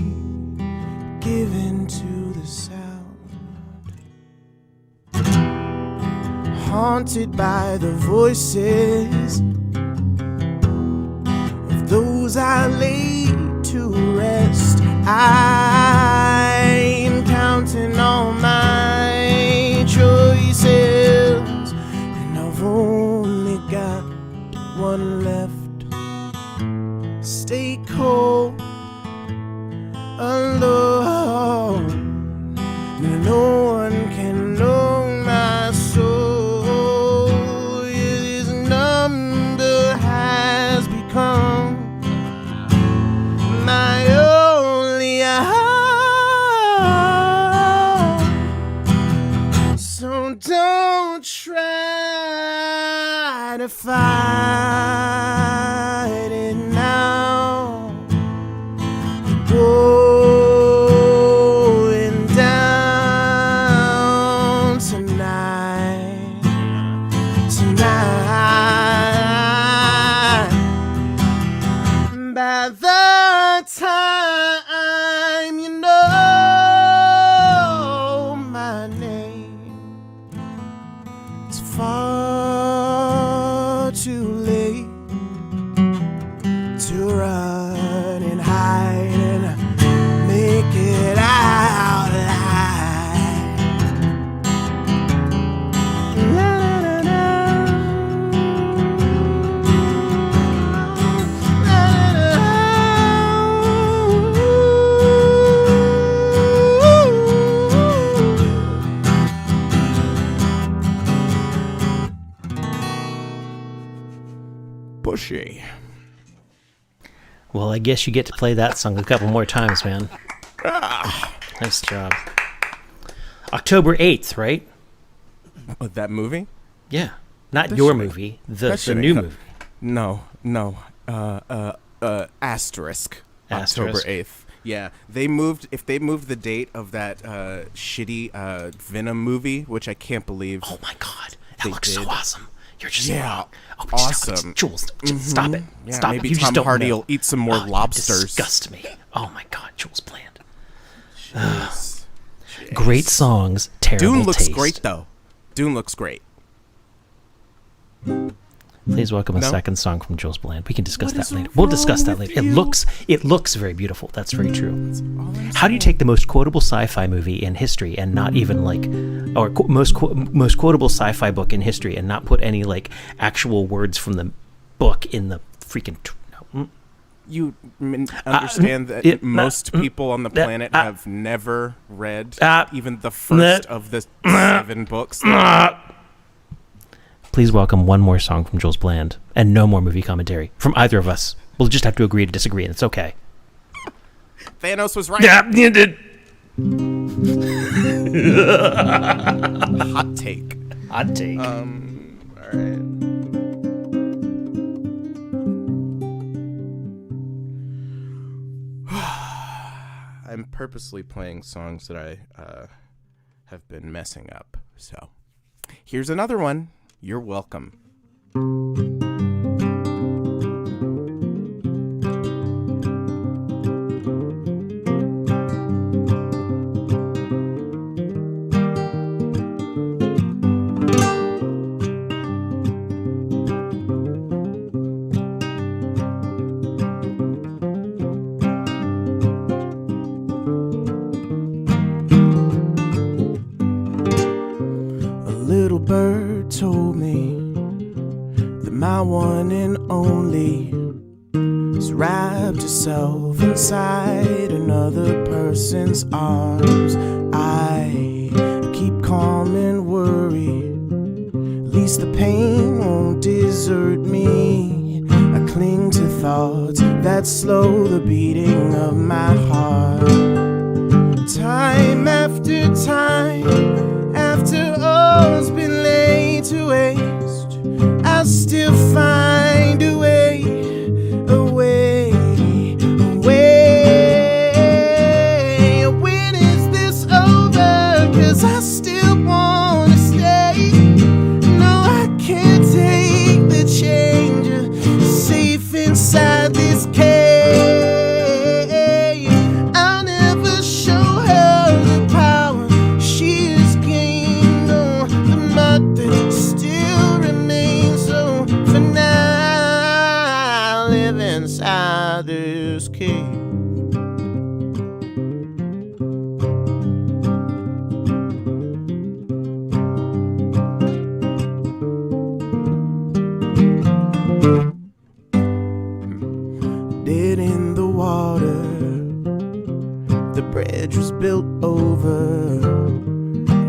Speaker 10: give in to the sound. Haunted by the voices of those I laid to rest. I'm counting all my choices, and I've only got one left. Stay cold, alone. No one can know my soul. This number has become my only hope. So don't try to fight it now. Going down tonight, tonight. By the time you know my name, it's far too late to run and hide and make it out alive. La, la, la, Bushy.
Speaker 1: Well, I guess you get to play that song a couple more times, man. Nice job. October 8th, right?
Speaker 10: Oh, that movie?
Speaker 1: Yeah. Not
Speaker 10: That
Speaker 1: your
Speaker 10: should've-
Speaker 1: movie,
Speaker 10: that
Speaker 1: the
Speaker 10: should've
Speaker 1: new
Speaker 10: come-
Speaker 1: movie.
Speaker 10: No. Asterisk. October
Speaker 1: Asterisk.
Speaker 10: 8th. Yeah, they moved. If they moved the date of that shitty Venom movie, which I can't believe.
Speaker 1: Oh my God, that
Speaker 10: they
Speaker 1: looks
Speaker 10: did.
Speaker 1: so awesome. You're just
Speaker 10: Yeah,
Speaker 1: wrong. Oh,
Speaker 10: awesome.
Speaker 1: Jules, stop it.
Speaker 10: Yeah,
Speaker 1: Stop
Speaker 10: maybe
Speaker 1: it. You
Speaker 10: Tom
Speaker 1: just don't
Speaker 10: Hardy
Speaker 1: know.
Speaker 10: will eat some more
Speaker 1: Oh, you
Speaker 10: lobsters.
Speaker 1: disgust me. Oh my God, Jules Bland.
Speaker 10: Jeez.
Speaker 1: Great songs, terrible
Speaker 10: Dune looks
Speaker 1: taste.
Speaker 10: great though. Dune looks great.
Speaker 1: Please welcome a
Speaker 10: No?
Speaker 1: second song from Jules Bland. We can discuss
Speaker 10: What
Speaker 1: that
Speaker 10: is
Speaker 1: later. We'll discuss
Speaker 10: wrong
Speaker 1: that
Speaker 10: with
Speaker 1: later.
Speaker 10: you?
Speaker 1: It looks very beautiful. That's very true. How do you take the most quotable sci-fi movie in history and not even like, or most quotable sci-fi book in history and not put any like actual words from the book in the freaking?
Speaker 10: You understand that most people on the planet have never read even the first of the 7 books.
Speaker 1: Please welcome one more song from Jules Bland and no more movie commentary from either of us. We'll just have to agree to disagree, and it's okay.
Speaker 10: Thanos was right.
Speaker 1: Yeah, you did.
Speaker 10: Hot take.
Speaker 1: Hot take.
Speaker 10: All right. I'm purposely playing songs that I have been messing up. So here's another one. You're welcome. Little bird told me that my one and only has wrapped herself inside another person's arms. I keep calm and worry, at least least the pain won't desert me. I cling to thoughts that slow the beating of my heart. Time after time, after all's been laid to waste, I still find a way, a way, a way. When is this over? 'Cause I still wanna stay. No, I can't take the change, safe inside this cage. I'll never show her the power she has gained, oh, the mark that still remains. So for now, I live inside this cage. Dead in the water, the bridge was built over.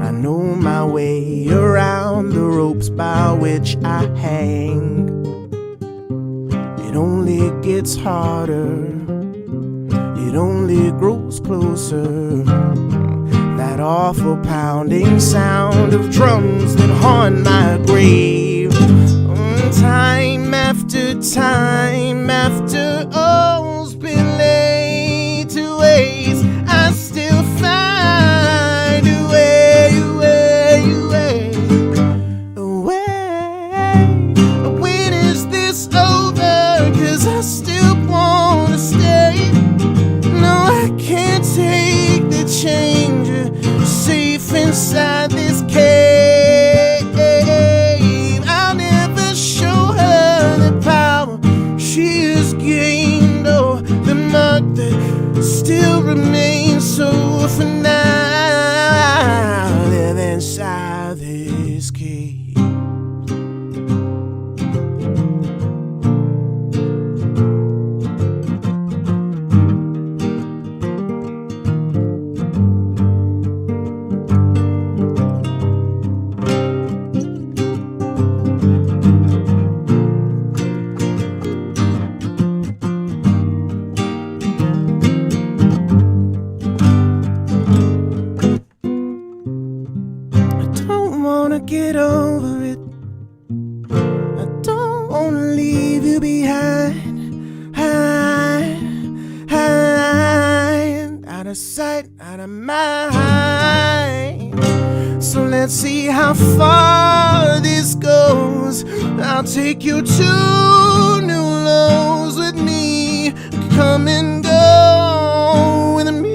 Speaker 10: I know my way around the ropes by which I hang. It only gets harder, it only grows closer. That awful pounding sound of drums that haunt my grave. Time after all's been laid to waste, I still find a way, a way, a way, a way. When is this over? 'Cause I still wanna stay. No, I can't take the change, safe inside this cave. I'll never show her the power she has gained, oh, the mark that still remains. So for now, I live inside this cage. Get over it. I don't wanna leave you behind. Out of sight, out of mind. So let's see how far this goes. I'll take you to new lows with me. Come and go with me.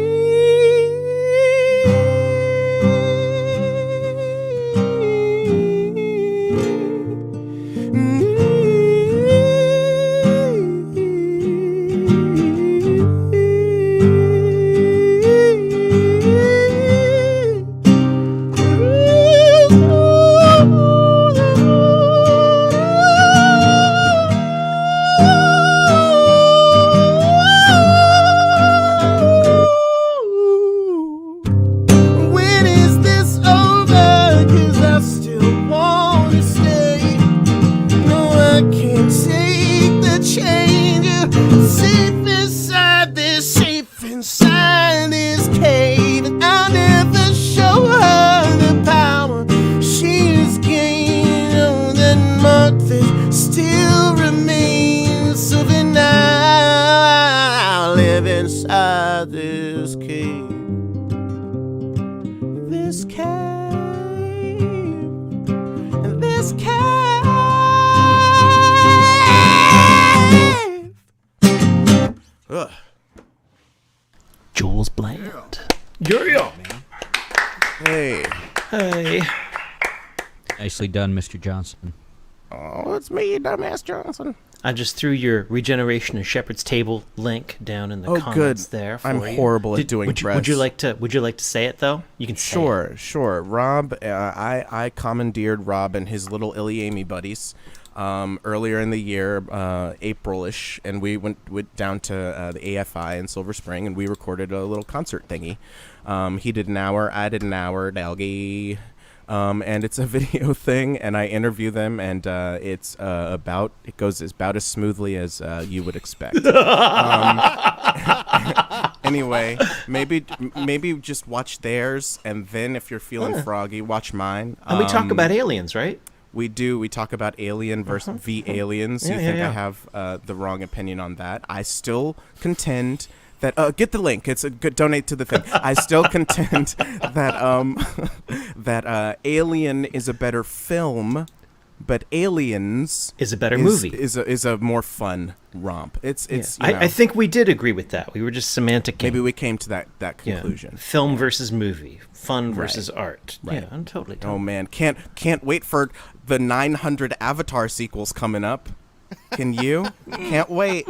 Speaker 10: Inside this cave, this cave, this cave. Ugh.
Speaker 1: Jules Bland.
Speaker 3: Yeah.
Speaker 10: Hey.
Speaker 1: Hey.
Speaker 2: Nicely done, Mr. Johnson.
Speaker 10: Oh, it's me, Dumbass Johnson.
Speaker 1: I just threw your Regeneration of Shepherd's Table link down in the comments there for
Speaker 10: I'm
Speaker 1: you.
Speaker 10: horrible at doing press.
Speaker 1: Would you like to say it though? You can say it.
Speaker 10: Sure. Rob, I commandeered Rob and his little Iliami buddies earlier in the year, April-ish, and we went down to the AFI in Silver Spring, and we recorded a little concert thingy. He did an hour, I did an hour, Dalgy. and it's a video thing, and I interview them, and it goes about as smoothly as you would expect. Anyway, maybe just watch theirs, and then if you're feeling froggy, watch mine.
Speaker 1: And we talk about aliens, right?
Speaker 10: We do. We talk about Alien versus V Aliens.
Speaker 1: Yeah,
Speaker 10: You think
Speaker 1: yeah.
Speaker 10: I have the wrong opinion on that? I still contend that get the link. It's a good donate to the thing. I still contend that that Alien is a better film, but Aliens
Speaker 1: Is a better movie.
Speaker 10: Is a more fun romp. It's
Speaker 1: I think we did agree with that. We were just semantic.
Speaker 10: maybe we came to that conclusion.
Speaker 1: Film versus movie, fun versus
Speaker 10: Right.
Speaker 1: art.
Speaker 10: Right.
Speaker 1: Yeah, I'm totally.
Speaker 10: Oh man, can't wait for the 900 Avatar sequels coming up. Can you? Can't wait.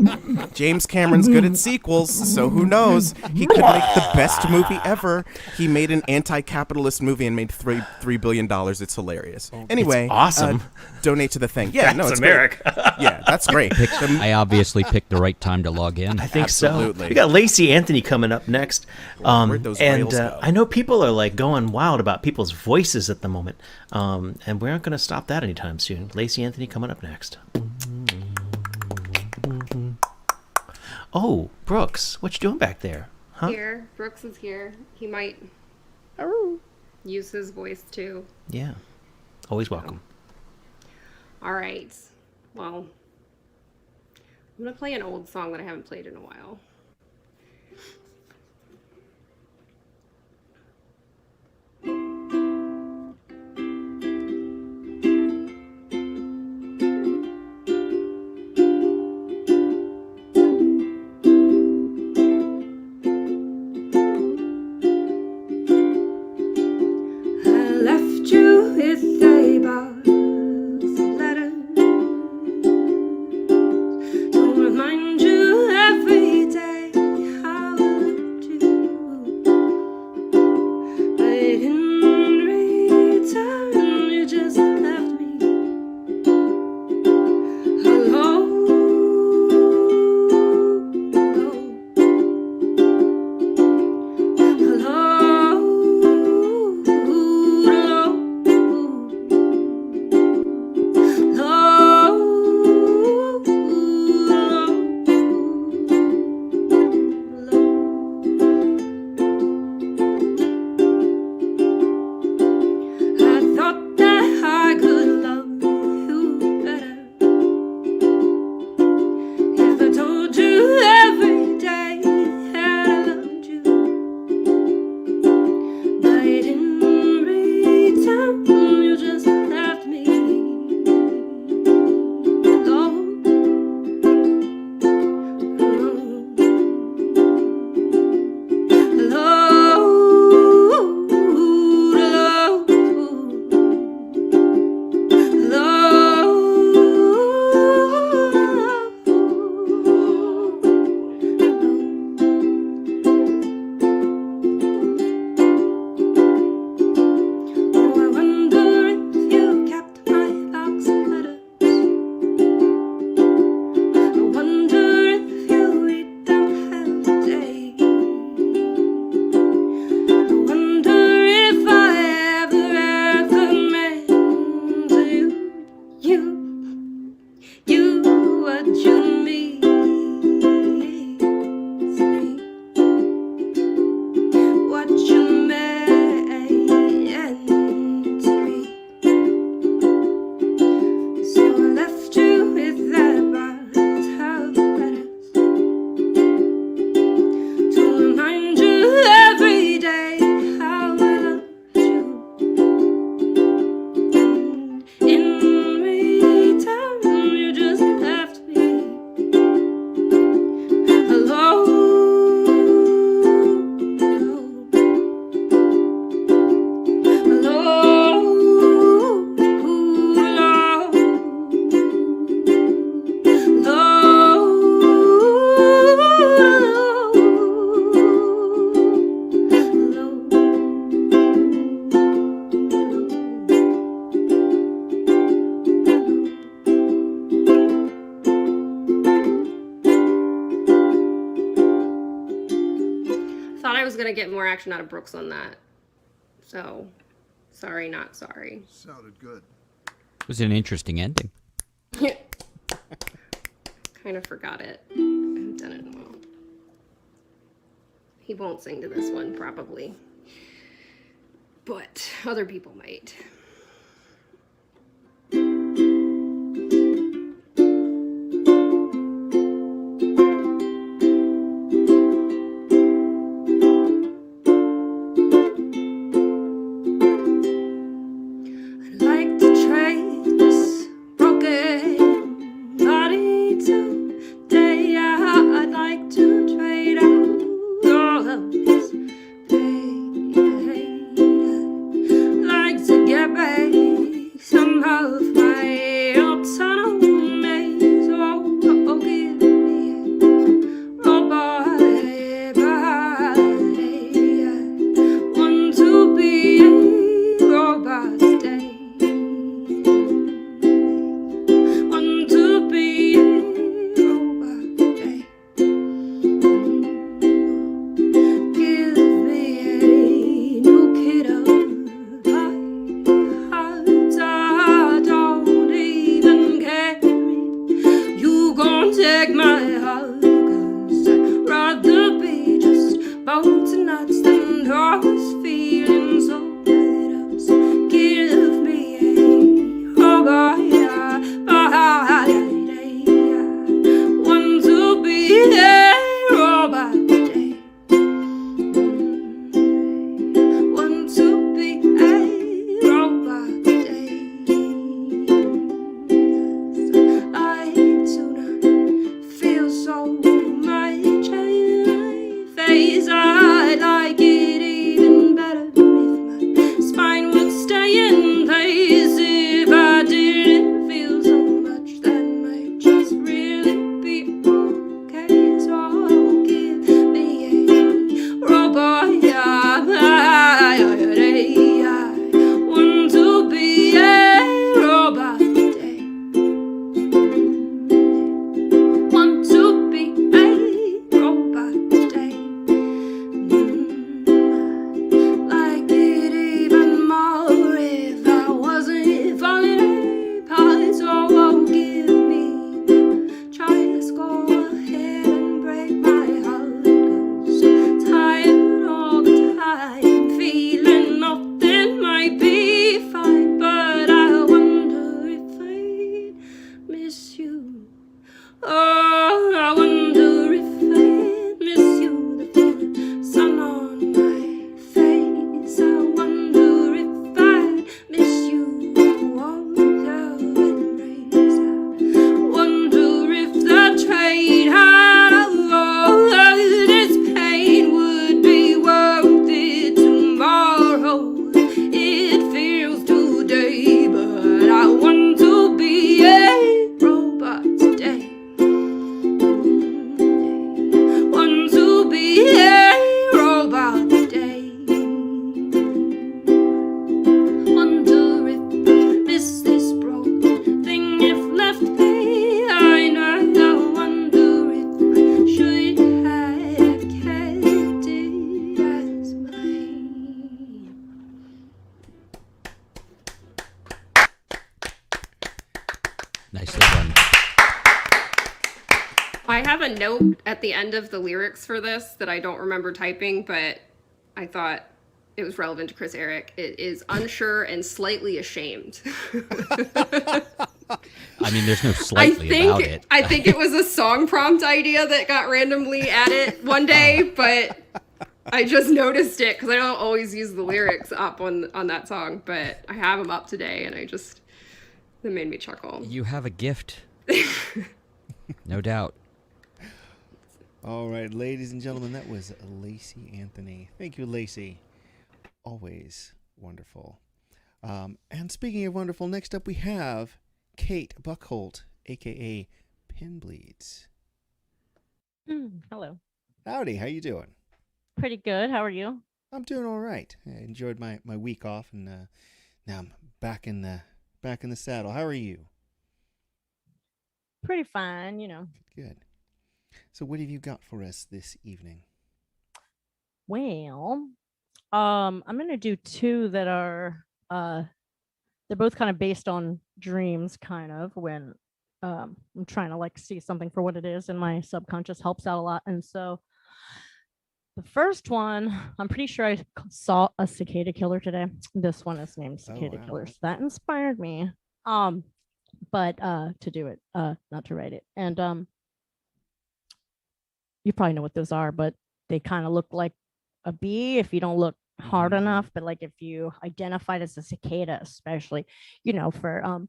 Speaker 10: James Cameron's good at sequels, so who knows? He could make the best movie ever. He made an anti-capitalist movie and made $3 billion. It's hilarious. Anyway,
Speaker 1: It's awesome.
Speaker 10: Donate to the thing. Yeah,
Speaker 1: That's
Speaker 10: it's
Speaker 1: America.
Speaker 10: Great. Yeah, that's great.
Speaker 11: I obviously picked the right time to log in.
Speaker 1: I think
Speaker 10: Absolutely.
Speaker 1: so. We got Lacey Anthony coming up next.
Speaker 10: Where'd those
Speaker 1: And
Speaker 10: rails go?
Speaker 1: I know people are like going wild about people's voices at the moment. And we aren't going to stop that anytime soon. Lacey Anthony coming up next. Oh, Brooks, what you doing back there? Huh?
Speaker 12: Here, Brooks is here. He might use his voice too.
Speaker 1: Yeah. Always welcome.
Speaker 12: All right. Well, I'm going to play an old song that I haven't played in a while. I left you with a box of letters to remind you every day how I loved you. But in return, you just left me alone. I thought that I could love you better if I told you every day that I loved you. But in return, you just left me alone. Oh, I wonder if you kept my box of letters. I wonder if you read them every day. I wonder if I ever meant to you what you mean to me, what you meant to me. So I left you with that box of letters to remind you every day how I loved you. In return, you just left me alone. Thought I was gonna get more action out of Brooks on that, so Sorry, not sorry.
Speaker 9: Sounded good.
Speaker 11: It was an interesting ending.
Speaker 12: Kind of forgot it. I haven't done it in a while. He won't sing to this one, probably. But other people might. I'd like to trade this broken body today. I'd like to trade out all of this pain. I'd like to get back some of my old tunnel maze. Oh, give me oh boy, body. I want to be a robot today. Want to be a robot today. Give me a new kid of hearts. I don't even care if you gon' take my heart, 'cause I'd rather be just bolts and nuts than always feeling so bad. So give me a robot. Want to be a robot today. Want to be a robot today. I do not feel so much face. I'd like it even better if my spine would stay in place. If I didn't feel so much, that might just really be okay. So give me a robot. I want to be a robot today. Want to be a robot today. Like it even more if I wasn't falling apart. So give me tries, go ahead and break my heart. 'Cause I'm tired all the time, feeling nothing might be fine. But I wonder if I miss you. Oh, I wonder if I miss you. The full sun on my face. I wonder if I miss you. Oh, love embrace. I wonder if the trade this pain would be worth it tomorrow. It feels today, but I want to be a robot today. Want to be a robot today. Wonder if I miss this broken thing if left behind. I wonder if I should have kept it as mine.
Speaker 11: Nicely done.
Speaker 12: I have a note at the end of the lyrics for this that I don't remember typing, but I thought it was relevant to Chris Eric. It is unsure and slightly ashamed.
Speaker 11: I mean, there's no slightly about it.
Speaker 12: I think it was a song prompt idea that got randomly added one day, but I just noticed it because I don't always use the lyrics up on that song, but I have them up today, and it made me chuckle.
Speaker 11: You have a gift. No doubt.
Speaker 2: All right, ladies and gentlemen, that was Lacey Anthony. Thank you, Lacey. Always wonderful. And speaking of wonderful, next up we have Kate Buckholt, a.k.a. Pinbleeds.
Speaker 13: Hello.
Speaker 2: Howdy, how you doing?
Speaker 13: Pretty good. How are you?
Speaker 2: I'm doing all right. I enjoyed my week off, and now I'm back in the saddle. How are you?
Speaker 13: Pretty fine, you know.
Speaker 2: Good. So what have you got for us this evening?
Speaker 13: Well, I'm gonna do two that are they're both kind of based on dreams, kind of, when I'm trying to like see something for what it is, and my subconscious helps out a lot. And so the first one, I'm pretty sure I saw a cicada killer today. This one is named Cicada Killer. So that inspired me. But to do it, not to write it. And you probably know what those are, but they kind of look like a bee if you don't look hard enough. But like if you identified as a cicada, especially, for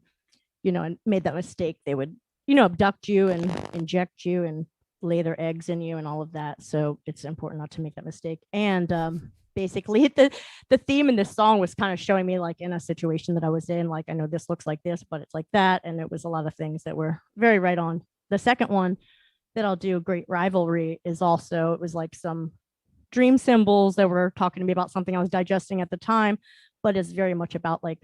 Speaker 13: and made that mistake, they would, abduct you and inject you and lay their eggs in you and all of that. So it's important not to make that mistake. And basically the theme in this song was kind of showing me like in a situation that I was in, like, I know this looks like this, but it's like that. And it was a lot of things that were very right on. The second one that I'll do, Great Rivalry, is also, it was like some dream symbols that were talking to me about something I was digesting at the time, but it's very much about like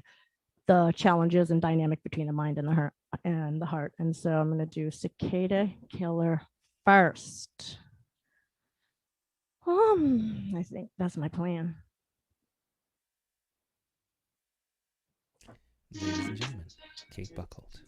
Speaker 13: the challenges and dynamic between the mind and the heart. And so I'm going to do Cicada Killer first. I think that's my plan.
Speaker 2: Ladies and gentlemen, Kate Buckhold.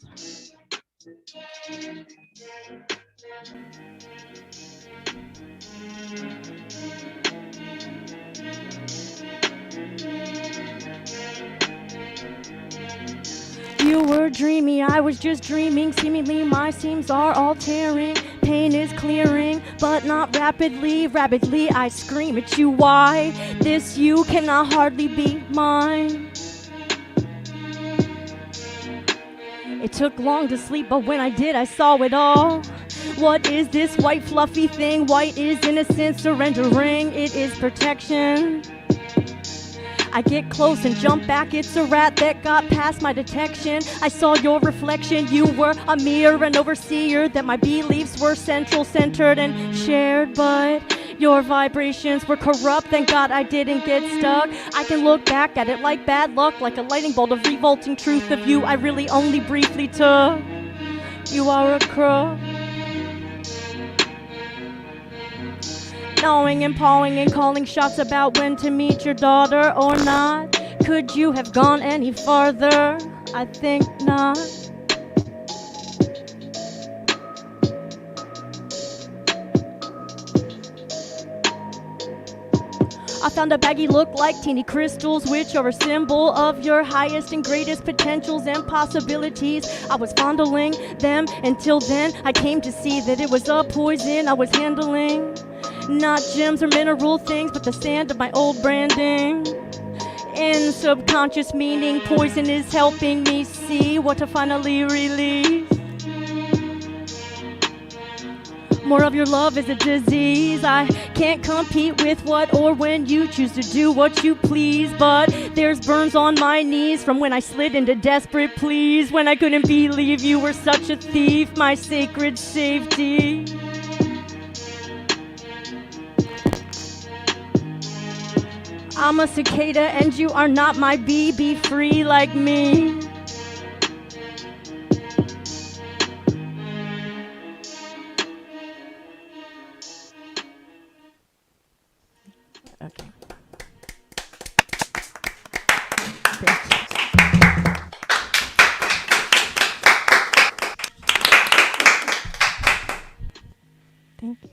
Speaker 13: You were dreamy, I was just dreaming. Seemingly my seams are all tearing. Pain is clearing, but not rapidly. Rapidly I scream at you. Why? This you cannot hardly be mine. It took long to sleep, but when I did, I saw it all. What is this white fluffy thing? White is innocence, surrendering. It is protection. I get close and jump back. It's a rat that got past my detection. I saw your reflection. You were a mirror, an overseer, that my beliefs were central, centered, and shared. But your vibrations were corrupt. Thank God I didn't get stuck. I can look back at it like bad luck, like a lightning bolt of revolting truth of you I really only briefly took. You are a crook. Gnawing and pawing and calling shots about when to meet your daughter or not. Could you have gone any farther? I think not. I found a baggie look like teeny crystals, which are a symbol of your highest and greatest potentials and possibilities. I was fondling them until then I came to see that it was a poison I was handling. Not gems or mineral things, but the sand of my old branding. In subconscious meaning, poison is helping me see what to finally release. More of your love is a disease. I can't compete with what or when you choose to do what you please. But there's burns on my knees from when I slid into desperate pleas. When I couldn't believe you were such a thief, my sacred safety. I'm a cicada and you are not my bee. Be free like me. Okay. Thank you.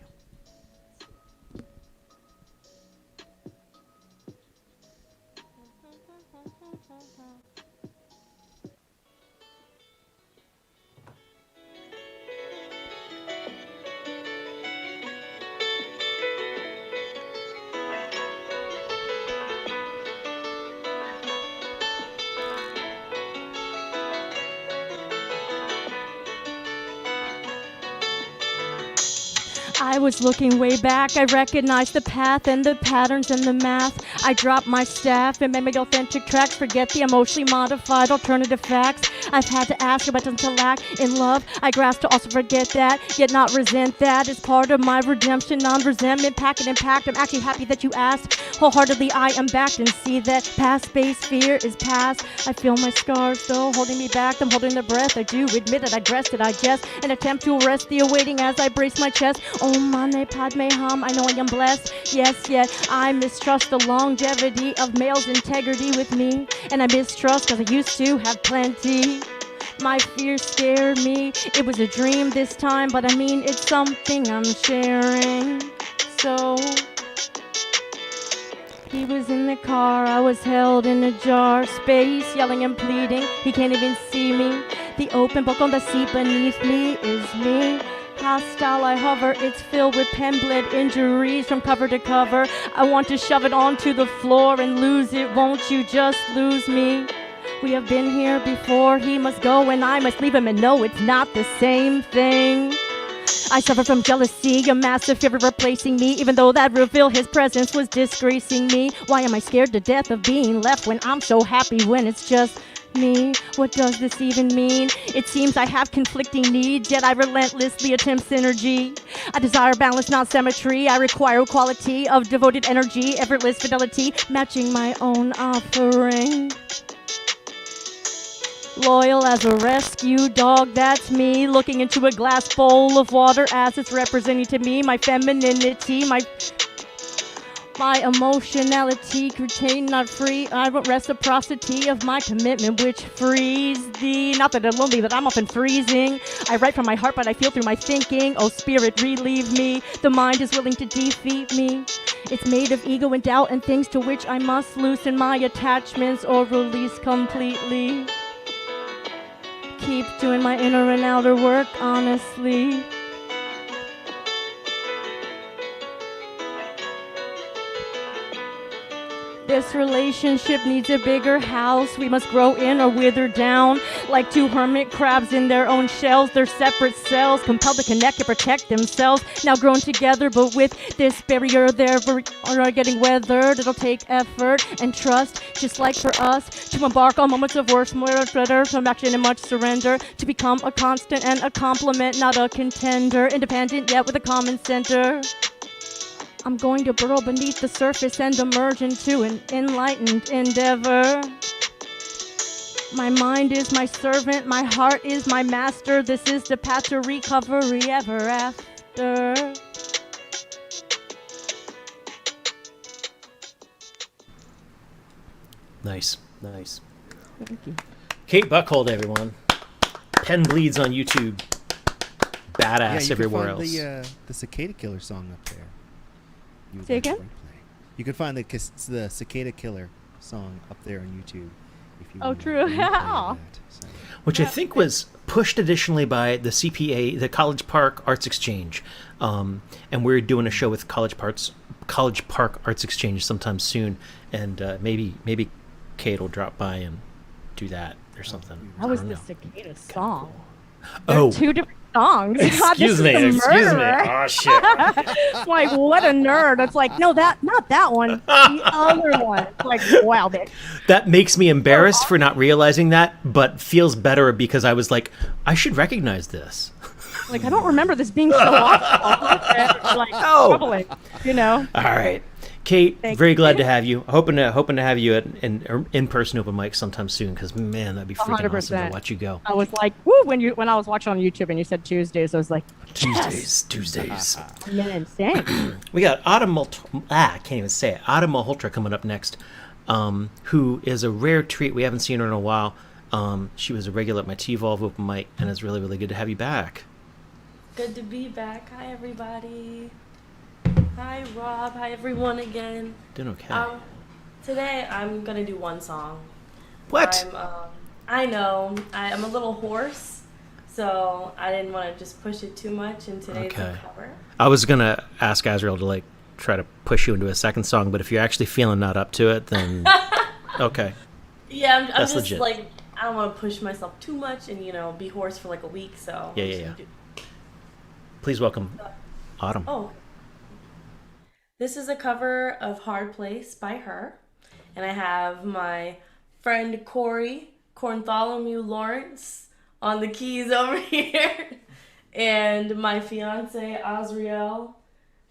Speaker 13: I was looking way back. I recognized the path and the patterns and the math. I dropped my staff and made authentic tracks. Forget the emotionally modified alternative facts. I've had to ask about to lack in love. I grasp to also forget that, yet not resent that. It's part of my redemption, non-resentment, pack and impact. I'm actually happy that you asked. Wholeheartedly I am backed and see that past base fear is past. I feel my scars still holding me back. I'm holding the breath. I do admit it. I dress it. I just an attempt to arrest the awaiting as I brace my chest. Om mane padme hum. I know I am blessed. Yes, yet I mistrust the longevity of male's integrity with me. And I mistrust because I used to have plenty. My fear scared me. It was a dream this time, but I mean, it's something I'm sharing. So, he was in the car, I was held in a jar. Space, yelling and pleading, he can't even see me. The open book on the seat beneath me is me. Hostile I hover, it's filled with pen-bled injuries from cover to cover. I want to shove it onto the floor and lose it. Won't you just lose me? We have been here before. He must go and I must leave him, and no, it's not the same thing. I suffer from jealousy, a massive fear of replacing me, even though that reveal his presence was disgracing me. Why am I scared to death of being left when I'm so happy when it's just me? What does this even mean? It seems I have conflicting needs, yet I relentlessly attempt synergy. I desire balance, not symmetry. I require equality of devoted energy, effortless fidelity, matching my own offering. Loyal as a rescue dog, that's me. Looking into a glass bowl of water as it's representing to me my femininity, my emotionality, contained, not free. I want reciprocity of my commitment, which frees thee. Not that I'm lonely, that I'm often freezing. I write from my heart, but I feel through my thinking. Oh, spirit, relieve me. The mind is willing to defeat me. It's made of ego and doubt and things to which I must loosen my attachments or release completely. Keep doing my inner and outer work, honestly. This relationship needs a bigger house. We must grow in or wither down. Like two hermit crabs in their own shells. They're separate cells, compelled to connect and protect themselves. Now grown together, but with this barrier they're getting weathered. It'll take effort and trust, just like for us, to embark on moments of worth, more better, from action and much surrender. To become a constant and a complement, not a contender. Independent yet with a common center. I'm going to burrow beneath the surface and emerge into an enlightened endeavor. My mind is my servant, my heart is my master. This is the path to recovery ever after.
Speaker 1: Nice, nice.
Speaker 13: Thank you.
Speaker 1: Kate Buckhold, everyone. Pen Bleeds on YouTube. Badass everywhere else.
Speaker 2: The Cicada Killer song up there.
Speaker 13: Say again?
Speaker 2: You can find the Cicada Killer song up there on YouTube. If you
Speaker 13: true.
Speaker 2: That, so.
Speaker 1: Which I think was pushed additionally by the CPA, the College Park Arts Exchange. And we're doing a show with College Park Arts Exchange sometime soon. And maybe Kate will drop by and do that or something.
Speaker 13: That was the Cicada song.
Speaker 1: Oh.
Speaker 13: Two different songs.
Speaker 1: Excuse me. Oh, shit.
Speaker 13: Like, what a nerd. It's like, no, not that one. The other one. It's like, wow.
Speaker 1: That makes me embarrassed for not realizing that, but feels better because I was like, I should recognize this.
Speaker 13: Like, I don't remember this being so awful. Like, troubling, you know?
Speaker 1: All right. Kate, very glad
Speaker 13: you.
Speaker 1: to have you. Hoping to have you at an in-person open mic sometime soon, because man, that'd be freaking
Speaker 13: 100%.
Speaker 1: awesome to watch you go.
Speaker 13: I was like, woo, when I was watching on YouTube and you said Tuesdays, I was like,
Speaker 1: Tuesdays.
Speaker 13: Man, insane.
Speaker 1: We got Autumn I can't even say it. Autumn Malhotra coming up next, who is a rare treat. We haven't seen her in a while. She was a regular at my T-Volve open mic, and it's really, really good to have you back.
Speaker 14: Good to be back. Hi, everybody. Hi, Rob. Hi, everyone again.
Speaker 1: Doing okay.
Speaker 14: Today, I'm going to do one song.
Speaker 1: What?
Speaker 14: I know. I'm a little hoarse, so I didn't want to just push it too much in today's cover.
Speaker 1: I was going to ask Azrael to, try to push you into a second song, but if you're actually feeling not up to it, then okay.
Speaker 14: Yeah, I'm
Speaker 1: That's
Speaker 14: just,
Speaker 1: legit.
Speaker 14: I don't want to push myself too much and, be hoarse for, a week, so...
Speaker 1: Yeah. Please welcome Autumn.
Speaker 14: Oh. This is a cover of Hard Place by her. And I have my friend Corey Corntholomew Lawrence on the keys over here. And my fiance Azriel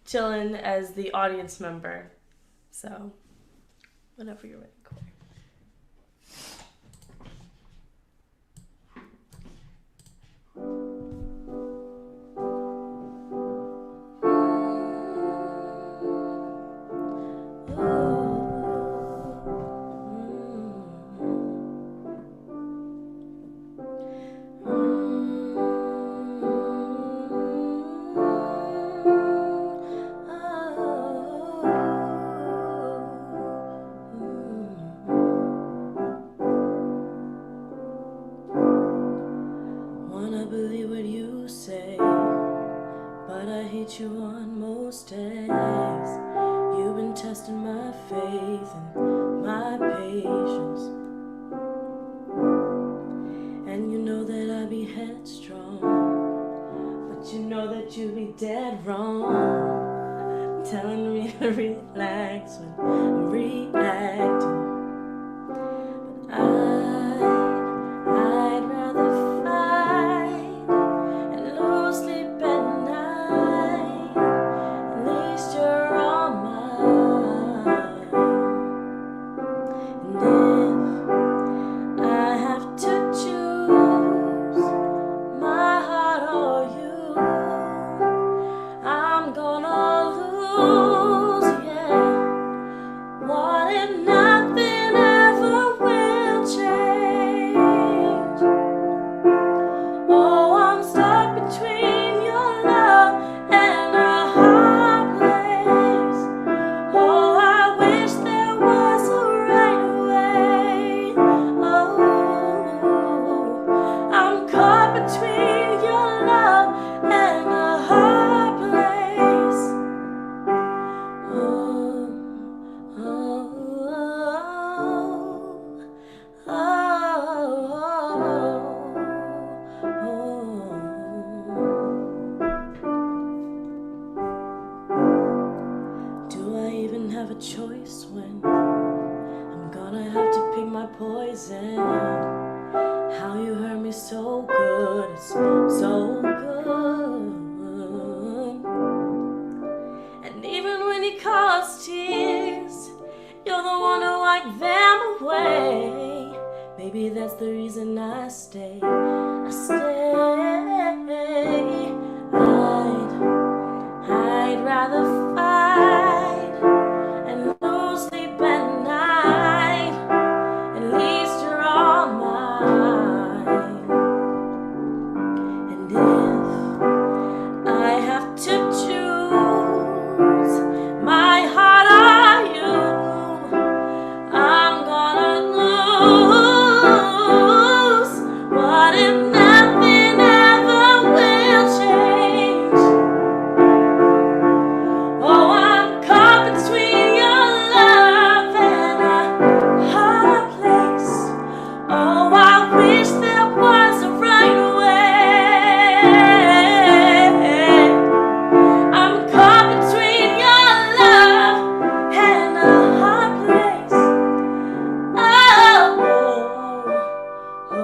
Speaker 14: chilling as the audience member. So, whenever you're ready, Corey. but I hate you on most days. You've been testing my faith and my patience, and you know that I be headstrong, but you know that you be dead wrong, telling me to relax when I'm reacting. But I'd rather fight and lose sleep at night. At least you're on mine. And if I have to choose my heart or you, I'm gonna lose, yeah. What if nothing ever will change? Oh, I'm stuck between your love and a hard place. Oh, I wish there was a right way. Oh, I'm caught between your love and a hard place. Oh, oh, oh, oh. Do I even have a choice when I'm gonna have to pick my poison? How you hurt me so good, it's so good. And even when you cause tears, you're the one to wipe them away. Maybe that's the reason I stay. I stay. I'd rather fight and lose sleep at night. At least you're all mine. And if I have to choose my heart or you, I'm gonna lose. What if nothing ever will change? Oh, I'm caught between your love and a hard place. Oh, I wish there was a right way. I'm caught between your love and a hard place. Oh, oh, oh,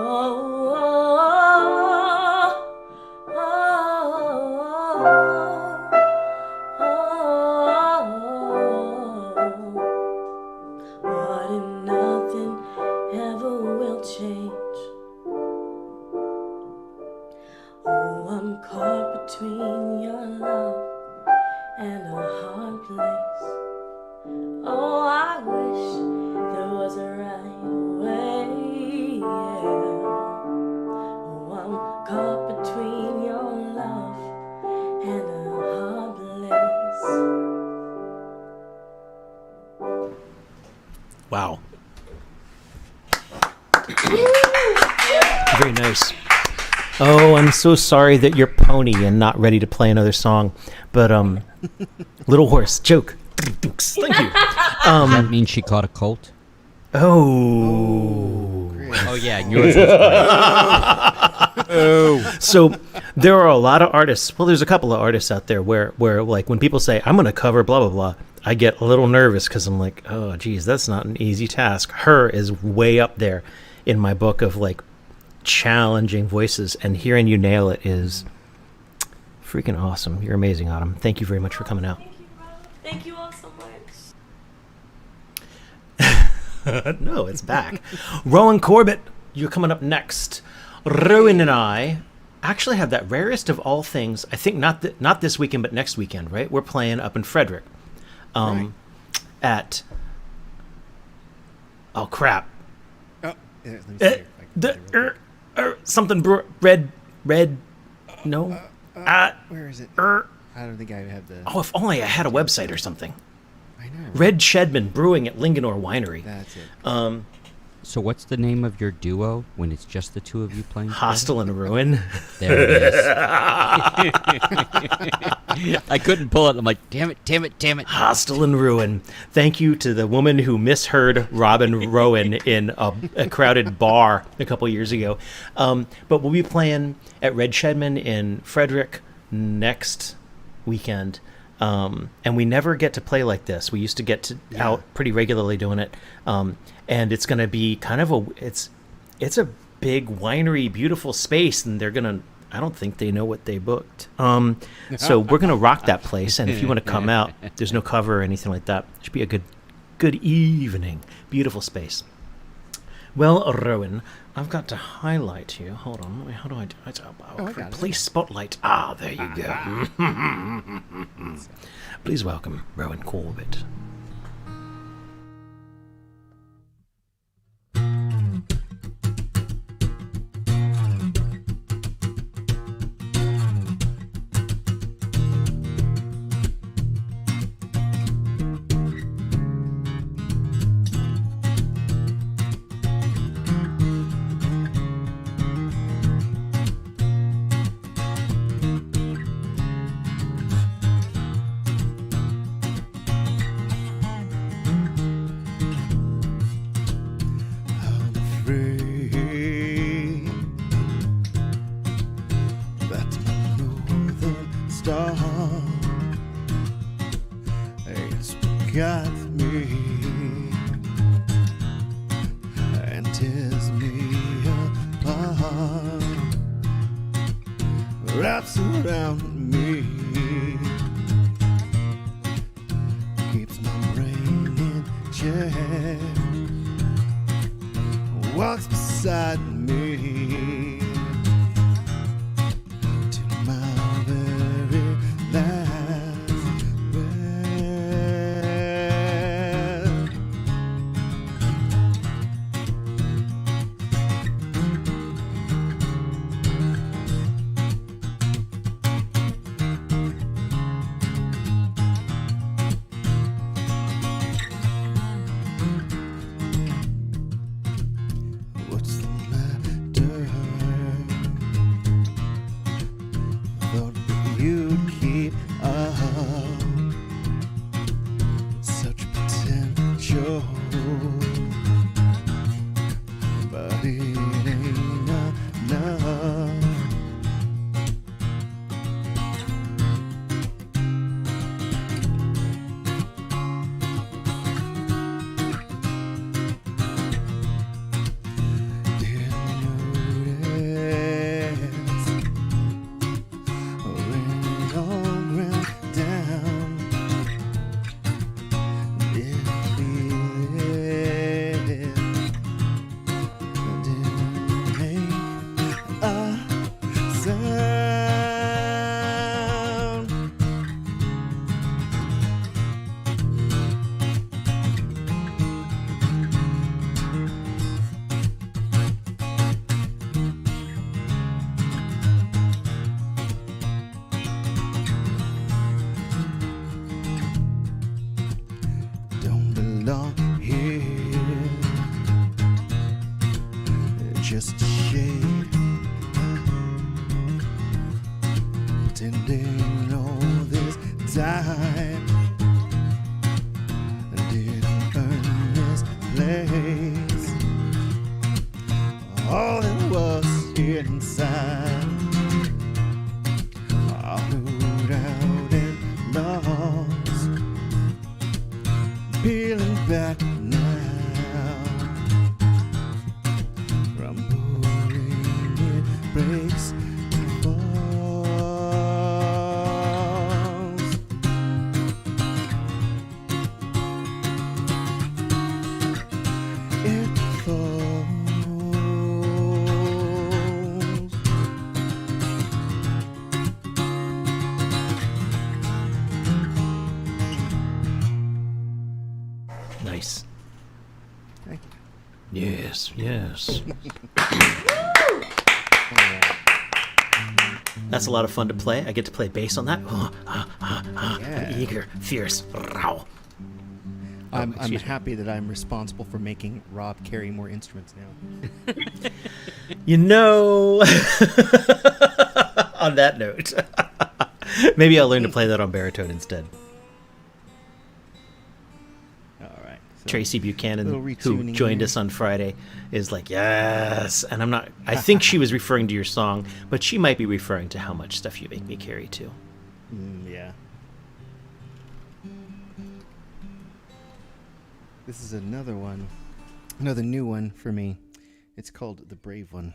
Speaker 14: oh, oh. What if nothing ever will change? Oh, I'm caught between your love and a hard place. Oh, I wish there was a right way. Yeah. Oh, I'm caught between your love and a hard place.
Speaker 1: Wow. Very nice. Oh, I'm so sorry that you're pony and not ready to play another song. But Little Horse joke. Thank you.
Speaker 11: Does that mean she caught a colt?
Speaker 1: Oh.
Speaker 11: Oh yeah, yours was great.
Speaker 1: Oh. So there are a lot of artists. Well, there's a couple of artists out there where like when people say I'm going to cover blah blah blah, I get a little nervous because I'm like, oh geez, that's not an easy task. Her is way up there in my book of like challenging voices, and hearing you nail it is freaking awesome. You're amazing, Autumn. Thank you very much for coming out.
Speaker 14: Thank you all so much.
Speaker 1: No, it's back. Rowan Corbett, you're coming up next. Rowan and I actually have that rarest of all things. I think not this weekend, but next weekend, right? We're playing up in Frederick.
Speaker 2: Right.
Speaker 1: At oh crap.
Speaker 2: Oh, yeah, let me see here. I can get it real quick.
Speaker 1: Something red. No.
Speaker 2: Where is it? I don't think I have the.
Speaker 1: Oh, if only I had a website or something.
Speaker 2: I know.
Speaker 1: Red Shedman Brewing at Linganore Winery.
Speaker 2: That's it.
Speaker 11: So what's the name of your duo when it's just the two of you playing?
Speaker 1: Hostel and Ruin.
Speaker 11: There it is. I couldn't pull it. I'm like, damn it.
Speaker 1: Hostel and Ruin. Thank you to the woman who misheard Robin Rowan in a crowded bar a couple years ago. But we'll be playing at Red Shedman in Frederick next weekend. And we never get to play like this. We used to get out pretty regularly doing it. And it's going to be kind of it's a big winery, beautiful space, and they're going to, I don't think they know what they booked. So we're going to rock that place. And if you want to come out, there's no cover or anything like that. It should be a good evening. Beautiful space. Well, Rowan, I've got to highlight you. Hold on. How do I do it?
Speaker 2: I got it.
Speaker 1: Please spotlight. Ah, there you go. Please welcome Rowan Corbett.
Speaker 2: Got me, and tears me apart, wraps around me, keeps my brain in check, walks beside me to my very last breath. What's the matter? Thought that you'd keep up such potential, but it ain't enough. Don't belong here, just a shade, pretending all this time didn't earn this place. All it was inside, all moved out and lost, peeling back now from pouring it breaks and falls. It falls.
Speaker 1: Nice.
Speaker 2: Thank you.
Speaker 1: Yes. That's a lot of fun to play. I get to play bass on that.
Speaker 2: Yeah.
Speaker 1: Eager, fierce. Row.
Speaker 2: I'm
Speaker 1: excuse me.
Speaker 2: happy that I'm responsible for making Rob carry more instruments now.
Speaker 1: You know, on that note, Maybe I'll learn to play that on baritone instead.
Speaker 2: All right. So
Speaker 1: Tracy Buchanan,
Speaker 2: little
Speaker 1: who
Speaker 2: retuning
Speaker 1: joined
Speaker 2: here.
Speaker 1: us on Friday, is like, yes. And I'm not, I think she was referring to your song, but she might be referring to How Much Stuff You Make Me Carry too.
Speaker 2: Yeah. This is another one, another new one for me. It's called The Brave One.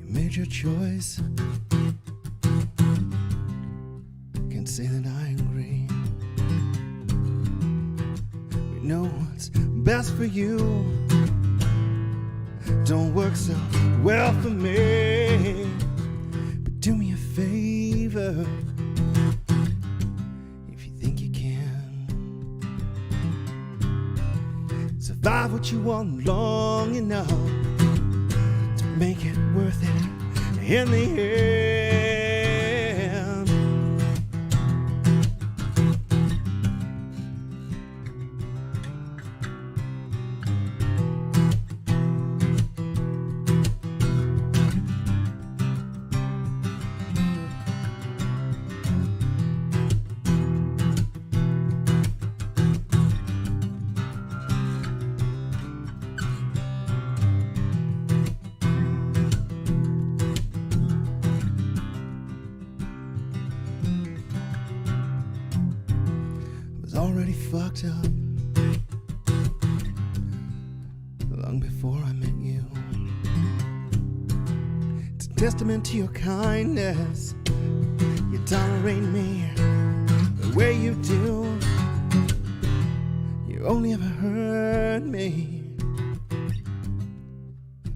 Speaker 2: Made your choice. Can't say that I agree. We know what's best for you. Don't work so well for me. But do me a favor. If you think you can, survive what you want long enough to make it worth it in the end. Already fucked up long before I met you. It's a testament to your kindness. You tolerate me the way you do. You only ever hurt me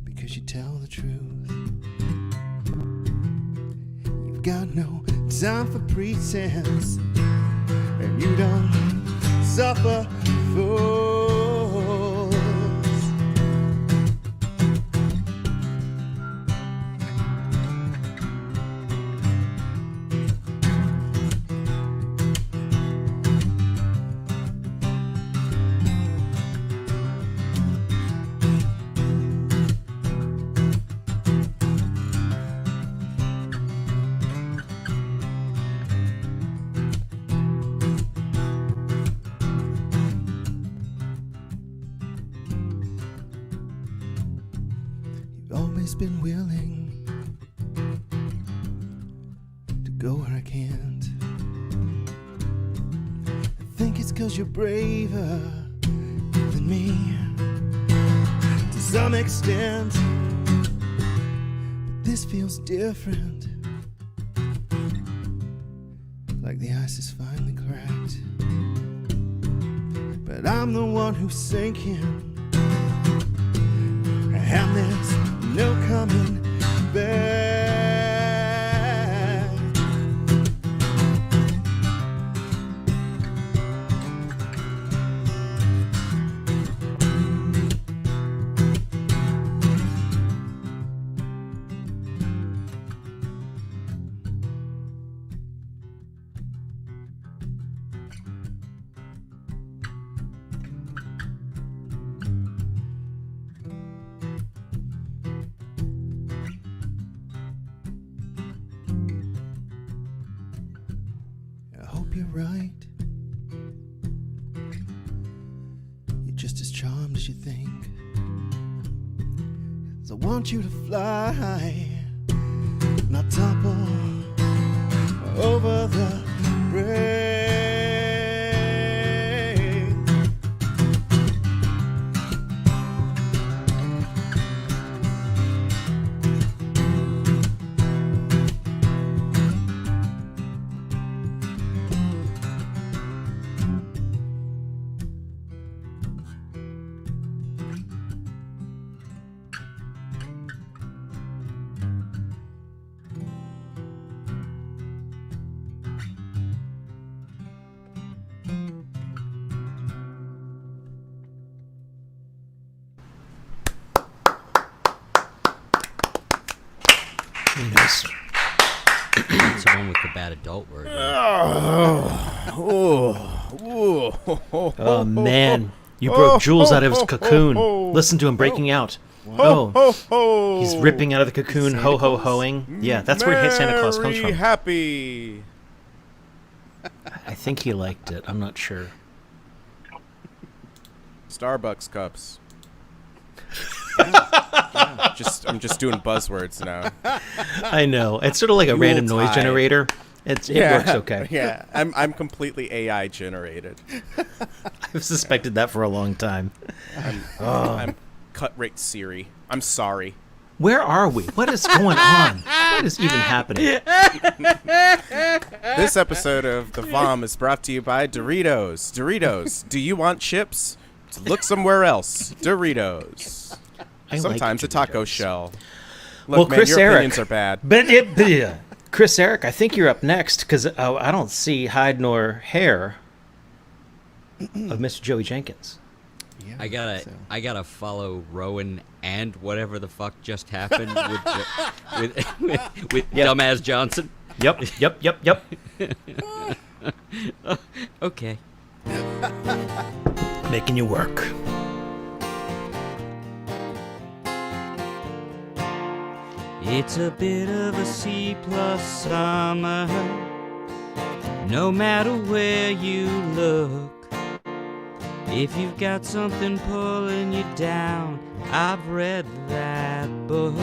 Speaker 2: because you tell the truth. You've got no time for pretense, and you don't suffer fools. Always been willing to go where I can't. I think it's 'cause you're braver than me to some extent, but this feels different, like the ice is finally cracked. But I'm the one who's sinking, and there's no coming back. I hope you're right. You're just as charmed as you think. 'Cause I want you to fly, not topple over the bridge.
Speaker 1: Nice.
Speaker 11: It's the one with the bad adult word.
Speaker 1: Oh man, you broke Jules out of his cocoon. Listen to him breaking out. Oh, he's ripping out of the cocoon, ho ho hoing. Yeah, that's where Santa Claus comes from.
Speaker 10: Happy.
Speaker 1: I think he liked it. I'm not sure.
Speaker 10: Starbucks cups. I'm just doing buzzwords now.
Speaker 1: I know. It's sort of like a random noise generator. It works okay.
Speaker 10: Yeah, I'm completely AI generated.
Speaker 1: I've suspected that for a long time.
Speaker 10: I'm cut rate Siri. I'm sorry.
Speaker 1: Where are we? What is going on? What is even happening?
Speaker 10: This episode of the VOM is brought to you by Doritos. Doritos, do you want chips? Look somewhere else. Doritos. Sometimes a taco shell. Look,
Speaker 1: Well,
Speaker 10: man,
Speaker 1: Chris
Speaker 10: your
Speaker 1: Eric,
Speaker 10: opinions are bad.
Speaker 1: Chris Eric, I think you're up next because I don't see hide nor hair of Mr. Joey Jenkins.
Speaker 2: Yeah,
Speaker 11: I gotta follow Rowan and whatever the fuck just happened with dumbass Johnson.
Speaker 1: Yep.
Speaker 11: Okay.
Speaker 1: Making you work.
Speaker 11: It's a bit of a C-plus summer, no matter where you look. If you've got something pulling you down, I've read that book.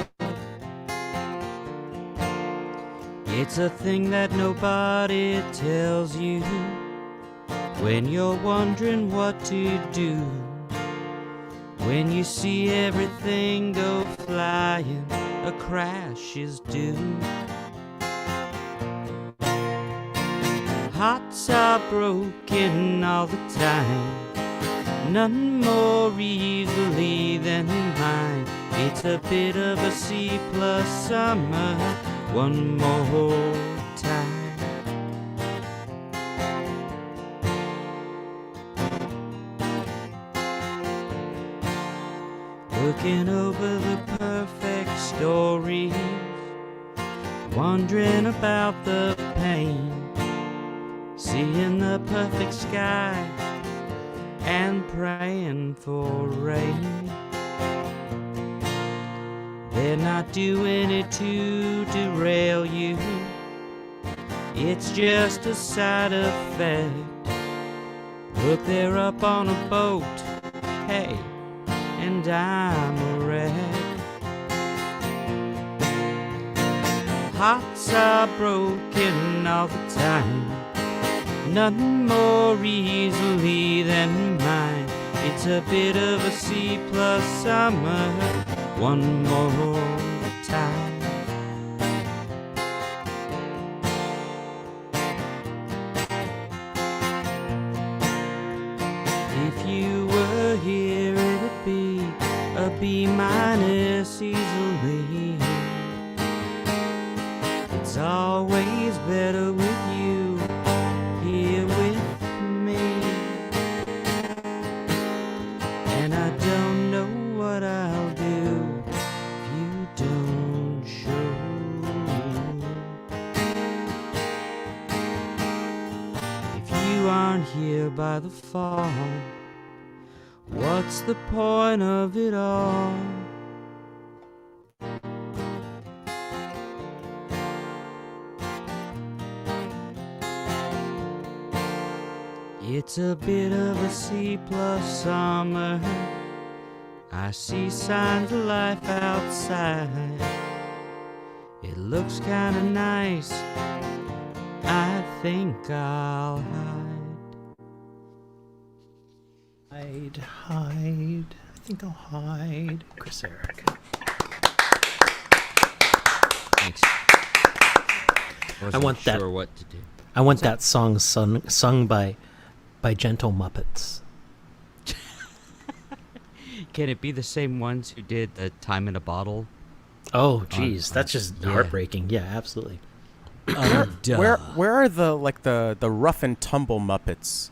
Speaker 11: It's a thing that nobody tells you when you're wondering what to do. When you see everything go flying, a crash is due. Hearts are broken all the time, none more easily than mine. It's a bit of a C-plus summer, one more time. Looking over the perfect stories, wondering about the pain, seeing the perfect sky and praying for rain. They're not doing it to derail you, it's just a side effect. Look, they're up on a boat, hey, and I'm a wreck. Hearts are broken all the time, none more easily than mine. It's a bit of a C-plus summer, one more time. If you were here, it'd be a B- easily. It's always better with you here with me. And I don't know what I'll do if you don't show. If you aren't here by the fall, what's the point of it all? It's a bit of a C-plus summer. I see signs of life outside. It looks kinda nice. I think I'll hide.
Speaker 1: Hide. I think I'll hide. Chris Eric.
Speaker 11: Thanks.
Speaker 1: I want
Speaker 11: sure
Speaker 1: that.
Speaker 11: What to do.
Speaker 1: I want that song sung by Gentle Muppets.
Speaker 11: Can it be the same ones who did the Time in a Bottle?
Speaker 1: Oh, geez, that's just heartbreaking. Yeah, absolutely.
Speaker 10: Where are the rough and tumble Muppets?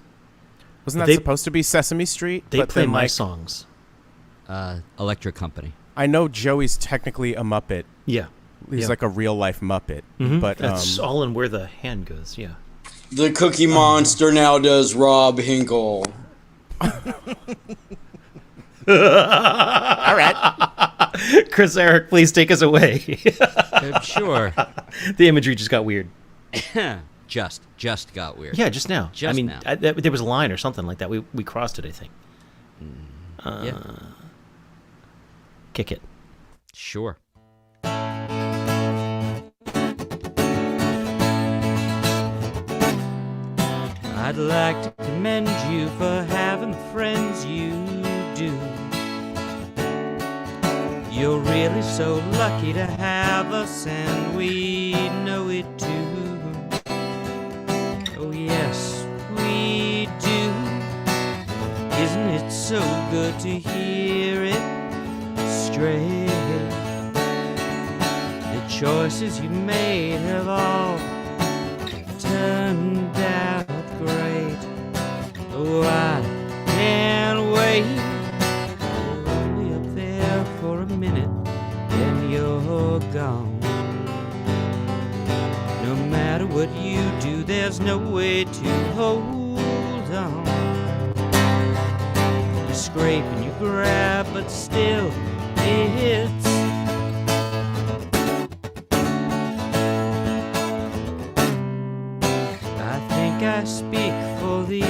Speaker 10: Wasn't that supposed to be Sesame Street?
Speaker 1: They play my songs.
Speaker 11: Electric Company.
Speaker 10: I know Joey's technically a Muppet.
Speaker 1: Yeah.
Speaker 10: He's like a real life Muppet.
Speaker 1: Mhm.
Speaker 10: But
Speaker 1: That's all in where the hand goes. Yeah.
Speaker 4: The Cookie Monster now does Rob Hinkle.
Speaker 10: All right.
Speaker 1: Chris Eric, please take us away.
Speaker 15: Sure.
Speaker 1: The imagery just got weird.
Speaker 15: just got weird.
Speaker 1: Yeah, just now.
Speaker 15: Just now.
Speaker 1: There was a line or something like that. We crossed it, I think.
Speaker 15: Yeah.
Speaker 1: Kick it.
Speaker 15: Sure.
Speaker 11: I'd like to commend you for having the friends you do. You're really so lucky to have us, and we know it too. Oh yes, we do. Isn't it so good to hear it straight? The choices you made have all turned out great. Oh, I can't wait. You're only up there for a minute, then you're gone. No matter what you do, there's no way to hold on. You scrape and you grab, but still it's I speak for the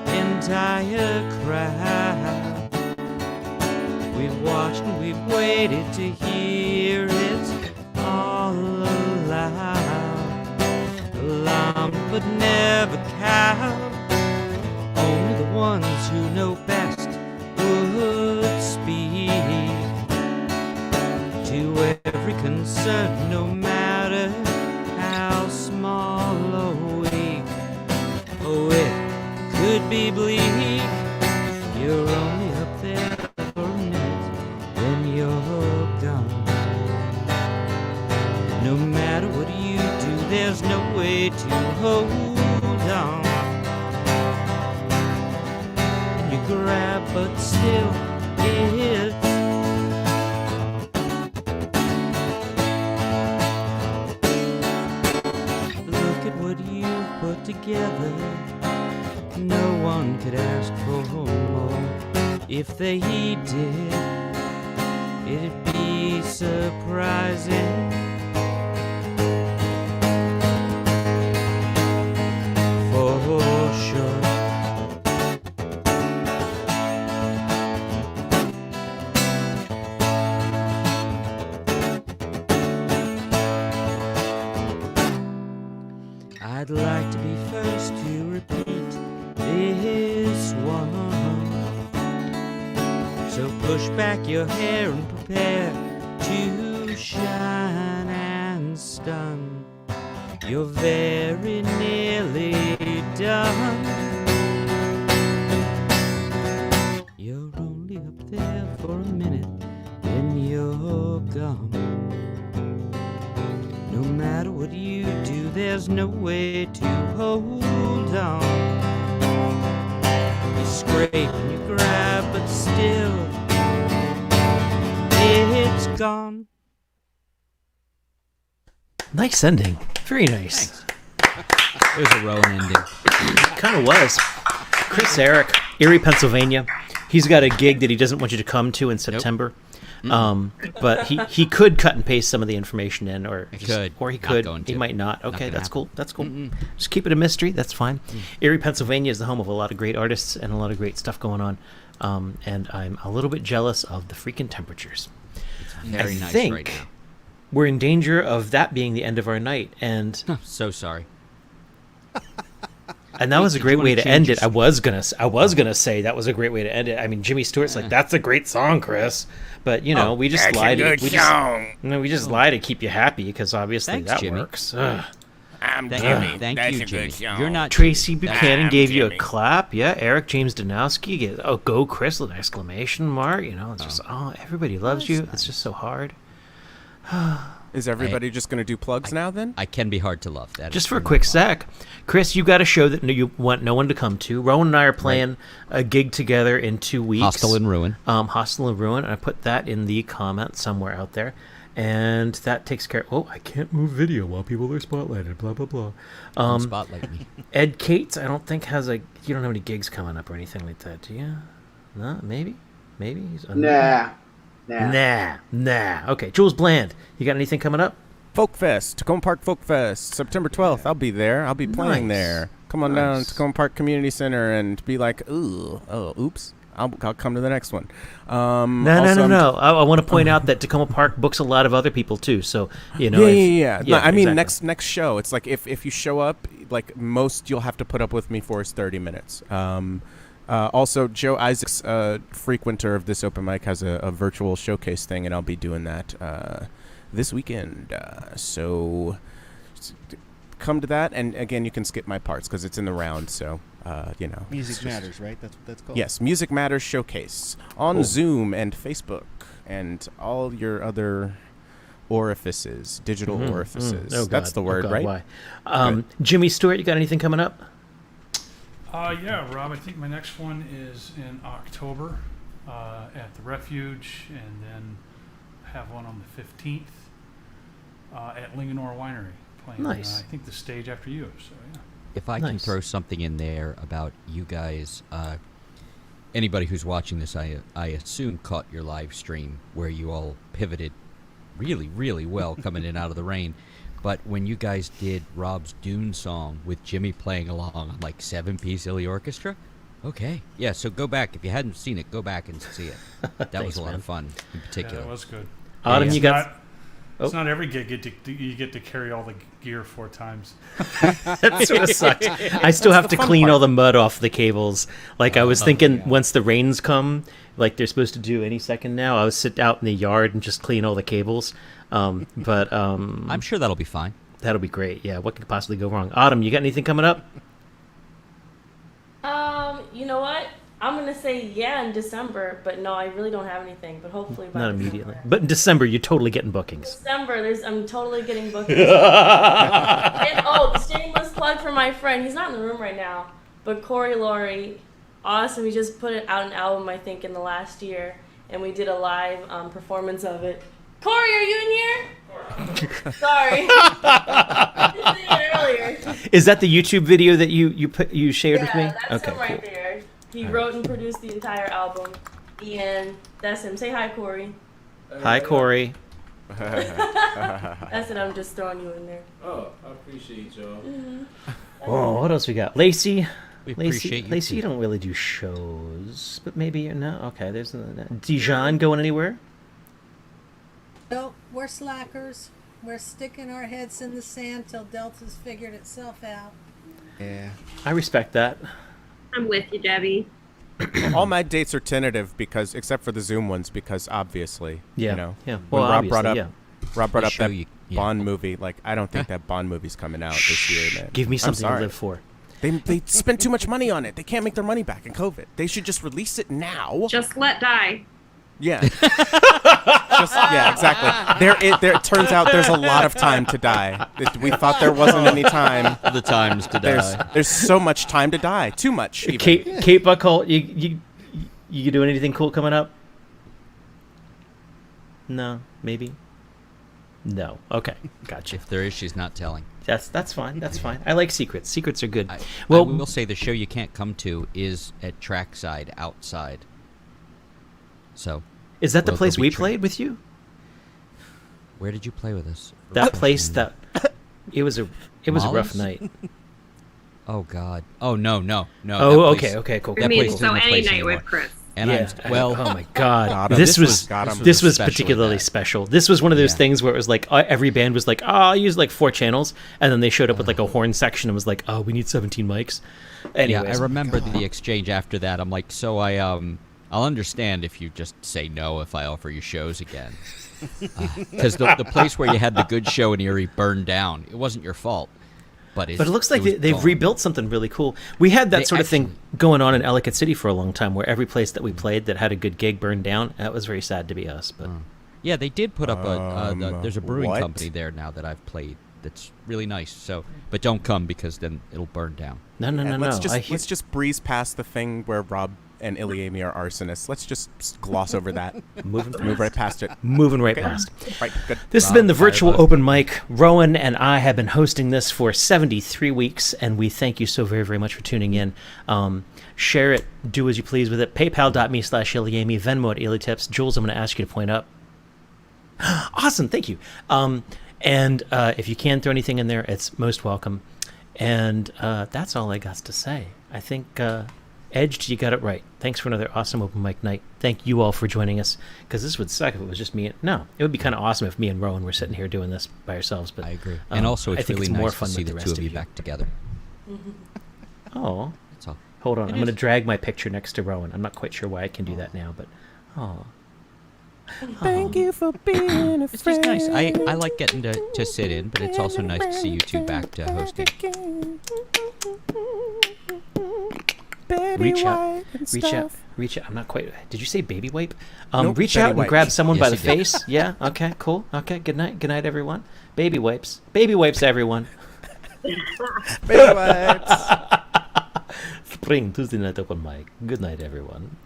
Speaker 11: entire crowd. We've watched and we've waited to hear it all aloud. Alarmed but never cowed. Only the ones who know best would speak to every concern, no matter how small or weak. Oh, it could be bleak. You're only up there for a minute, then you're gone. No matter what you do, there's no way to hold on. And you grab, but still it's look at what you put together. No one could ask for more. If they did, it'd be surprising. For sure. I'd like to be first to repeat this one. So push back your hair and prepare to shine and stun. You're very nearly done. You're only up there for a minute, then you're gone. No matter what you do, there's no way to hold on. You scrape and you grab, but still, it's gone.
Speaker 1: Nice ending. Very nice.
Speaker 15: It was a Rowan ending.
Speaker 1: Kind of was. Chris Eric, Erie, Pennsylvania. He's got a gig that he doesn't want you to come to in September. But he could cut and paste some of the information in, or he could. He might not. Okay, that's cool. That's cool. Just keep it a mystery. That's fine. Erie, Pennsylvania is the home of a lot of great artists and a lot of great stuff going on. And I'm a little bit jealous of the freaking temperatures.
Speaker 15: It's very nice
Speaker 1: think
Speaker 15: right now.
Speaker 1: We're in danger of that being the end of our night, and
Speaker 15: so sorry.
Speaker 1: And that was a great way to end it. I was gonna say that was a great way to end it. I mean, Jimmy Stewart's like, that's a great song, Chris. But we just lied. We just lie to keep you happy, because obviously that
Speaker 15: Jimmy.
Speaker 1: works. Ugh.
Speaker 16: I'm Jimmy.
Speaker 15: Thank
Speaker 16: That's
Speaker 15: you,
Speaker 16: a
Speaker 15: Jimmy.
Speaker 16: good song.
Speaker 15: You're not
Speaker 1: Tracy
Speaker 15: Jimmy.
Speaker 1: Buchanan gave you
Speaker 16: Jimmy.
Speaker 1: a clap. Yeah, Eric James Danowski gave, go Chris with an exclamation mark. It's just everybody loves you. It's just so hard.
Speaker 10: Is everybody just going to do plugs now then?
Speaker 15: I can be hard to love. That
Speaker 1: Just
Speaker 15: is
Speaker 1: for a
Speaker 15: true.
Speaker 1: quick sec, Chris, you got a show that you want no one to come to. Rowan and I are playing a gig together in 2 weeks.
Speaker 15: Hostel in Ruin.
Speaker 1: Hostel in Ruin. I put that in the comment somewhere out there. And that takes care. Oh, I can't move video while people are spotlighted. Blah blah blah.
Speaker 15: Don't spotlight me.
Speaker 1: Ed Cates, I don't think has a. You don't have any gigs coming up or anything like that, do you? No, maybe. He's
Speaker 4: Nah.
Speaker 1: Okay, Jules Bland, you got anything coming up?
Speaker 10: Folk Fest, Tacoma Park Folk Fest, September 12th. I'll be there. I'll be playing there. Come on down to Tacoma Park Community Center and be like, oops. I'll come to the next one.
Speaker 1: No. I want to point out that Tacoma Park books a lot of other people too. So
Speaker 10: Yeah. No, I mean,
Speaker 1: exactly.
Speaker 10: next show. It's like if you show up, like most you'll have to put up with me for is 30 minutes. Also, Joe Isaacs, frequenter of this open mic, has a virtual showcase thing, and I'll be doing that this weekend. So come to that, and again, you can skip my parts because it's in the round. So.
Speaker 2: Music Matters, right? That's what that's called.
Speaker 10: Yes, Music Matters Showcase on Zoom and Facebook and all your other orifices, digital orifices.
Speaker 1: Oh, God.
Speaker 10: That's the word, right?
Speaker 1: Why? Jimmy Stewart, you got anything coming up?
Speaker 3: Yeah, Rob, I think my next one is in October at the Refuge, and then have one on the 15th at Linganore Winery, playing,
Speaker 1: Nice.
Speaker 3: I think, the stage after you. So, yeah.
Speaker 15: If I can throw something in there about you guys, anybody who's watching this, I assume caught your live stream where you all pivoted really, really well coming in out of the rain. But when you guys did Rob's Dune song with Jimmy playing along on like 7-piece Illy Orchestra, okay. Yeah, so go back. If you hadn't seen it, go back and see it. That was a lot of fun in particular.
Speaker 3: Yeah, that was good.
Speaker 1: Autumn, you got...
Speaker 3: It's not every gig you get to carry all the gear 4 times.
Speaker 1: That sort of sucks. I still have to clean all the mud off the cables. Like I was thinking, once the rains come, like they're supposed to do any second now, I would sit out in the yard and just clean all the cables. But
Speaker 15: I'm sure that'll be fine.
Speaker 1: That'll be great. Yeah, what could possibly go wrong? Autumn, you got anything coming up?
Speaker 14: You know what? I'm gonna say yeah in December, but no, I really don't have anything. But hopefully by
Speaker 1: Not
Speaker 14: December.
Speaker 1: immediately. But in December, you're totally getting bookings.
Speaker 14: December, I'm totally getting bookings. And the shameless plug for my friend. He's not in the room right now, but Corey Laurie, awesome. He just put out an album, I think, in the last year, and we did a live performance of it. Corey, are you in here? Sorry. I didn't say it earlier.
Speaker 1: Is that the YouTube video that you shared with me?
Speaker 14: Yeah, that's
Speaker 1: Okay,
Speaker 14: him right
Speaker 1: cool.
Speaker 14: there. He wrote and produced the entire album, and that's him. Say hi, Corey.
Speaker 1: Hi, Corey.
Speaker 14: That's it. I'm just throwing you in there.
Speaker 16: Oh, I appreciate y'all.
Speaker 1: Oh, what else we got? Lacey.
Speaker 15: We appreciate you
Speaker 1: Lacey,
Speaker 15: too.
Speaker 1: you don't really do shows, but maybe you're not. Okay, there's Dijon going anywhere?
Speaker 8: No, we're slackers. We're sticking our heads in the sand till Delta's figured itself out.
Speaker 2: Yeah.
Speaker 1: I respect that.
Speaker 17: I'm with you, Debbie.
Speaker 10: All my dates are tentative because, except for the Zoom ones, because obviously,
Speaker 1: Yeah,
Speaker 10: you know,
Speaker 1: yeah.
Speaker 10: when
Speaker 1: Well,
Speaker 10: Rob brought up,
Speaker 1: obviously,
Speaker 10: Rob brought
Speaker 15: They
Speaker 10: up
Speaker 15: show
Speaker 10: that
Speaker 15: you- yeah.
Speaker 10: Bond movie. Like, I don't think that Bond movie's coming out this year, man.
Speaker 1: Give me
Speaker 10: I'm
Speaker 1: something to
Speaker 10: sorry.
Speaker 1: live for.
Speaker 10: They spent too much money on it. They can't make their money back in COVID. They should just release it now.
Speaker 17: Just let die.
Speaker 10: Yeah. Yeah, exactly. It turns out there's a lot of time to die. We thought there wasn't any time.
Speaker 15: The times to die.
Speaker 10: There's so much time to die. Too much. Even.
Speaker 1: Kate Buckle, you doing anything cool coming up? No, maybe. No. Okay, gotcha.
Speaker 15: If there is, she's not telling.
Speaker 1: That's fine. That's fine. I like secrets. Secrets are good.
Speaker 15: I
Speaker 1: Well,
Speaker 15: will say the show you can't come to is at Trackside outside. So.
Speaker 1: is that the
Speaker 15: Well,
Speaker 1: place
Speaker 15: there'll be
Speaker 1: we played with you?
Speaker 15: Where did you play with us?
Speaker 1: That place that it was a rough
Speaker 15: Molly's?
Speaker 1: night.
Speaker 15: Oh God. Oh no.
Speaker 1: Oh,
Speaker 15: That place-
Speaker 1: okay, cool.
Speaker 17: I
Speaker 15: That
Speaker 17: mean,
Speaker 15: place
Speaker 17: so
Speaker 15: isn't a
Speaker 17: any
Speaker 15: place
Speaker 17: night
Speaker 15: anymore.
Speaker 17: with Chris.
Speaker 15: And
Speaker 1: yeah.
Speaker 15: well,
Speaker 1: Oh my God.
Speaker 10: Got him.
Speaker 1: This was
Speaker 15: especially
Speaker 1: particularly
Speaker 15: bad.
Speaker 1: special. This was one of those
Speaker 15: Yeah.
Speaker 1: things where it was like every band was like, "Oh, I'll use like 4 channels," and then they showed up with like a horn section and was like, "Oh, we need 17 mics." Anyways,
Speaker 15: Yeah, I remember the exchange after that. I'm like, so I'll understand if you just say no if I offer you shows again. Because the place where you had the good show in Erie burned down. It wasn't your fault. But it
Speaker 1: looks like
Speaker 15: was
Speaker 1: they've
Speaker 15: gone.
Speaker 1: rebuilt something really cool. We had that
Speaker 15: They
Speaker 1: sort of thing going on in Ellicott City for a long time, where every place that we played that had a good gig burned down. That was very sad to be us, but
Speaker 15: Yeah, they did put up there's a brewing
Speaker 10: what?
Speaker 15: company there now that I've played that's really nice. So, but don't come because then it'll burn down.
Speaker 1: no.
Speaker 10: Let's just breeze past the thing where Rob and Iliami are arsonists. Let's just gloss over that.
Speaker 1: Move
Speaker 10: right past it.
Speaker 1: Moving right
Speaker 10: Okay.
Speaker 1: past.
Speaker 10: Right, good.
Speaker 1: This has been the virtual open mic. Rowan and I have been hosting this for 73 weeks, and we thank you so very, very much for tuning in. Share it. Do as you please with it. PayPal.me/Iliami. Venmo at Ilitips. Jules, I'm going to ask you to point up. Awesome. Thank you. And if you can throw anything in there, it's most welcome. And that's all I got to say. I think, Edged, you got it right. Thanks for another awesome open mic night. Thank you all for joining us, because this would suck if it was just me. No, it would be kind of awesome if me and Rowan were sitting here doing this by ourselves. But
Speaker 15: I agree. And also,
Speaker 1: I
Speaker 15: it's
Speaker 1: think
Speaker 15: really
Speaker 1: it's more
Speaker 15: nice
Speaker 1: fun
Speaker 15: to see
Speaker 1: with
Speaker 15: the
Speaker 1: the
Speaker 15: two
Speaker 1: rest
Speaker 15: of you
Speaker 1: you.
Speaker 15: back together.
Speaker 1: Oh,
Speaker 15: That's all.
Speaker 1: hold on.
Speaker 15: It
Speaker 1: I'm going to
Speaker 15: is.
Speaker 1: drag my picture next to Rowan. I'm not quite sure why I can do that now, but oh.
Speaker 10: Thank you for being a
Speaker 15: It's just nice. I like getting to sit in, but it's also nice to see you two back to hosting.
Speaker 1: Reach out. I'm not quite. Did you say baby wipe?
Speaker 10: Nope,
Speaker 1: reach
Speaker 10: Betty
Speaker 1: out and
Speaker 10: wipes.
Speaker 1: grab someone by the
Speaker 15: Yes, he did.
Speaker 1: face. Yeah. Okay. Cool. Okay. Good night. Good night, everyone. Baby wipes. Baby wipes, everyone.
Speaker 10: Baby wipes.
Speaker 1: Spring Tuesday night open mic. Good night, everyone.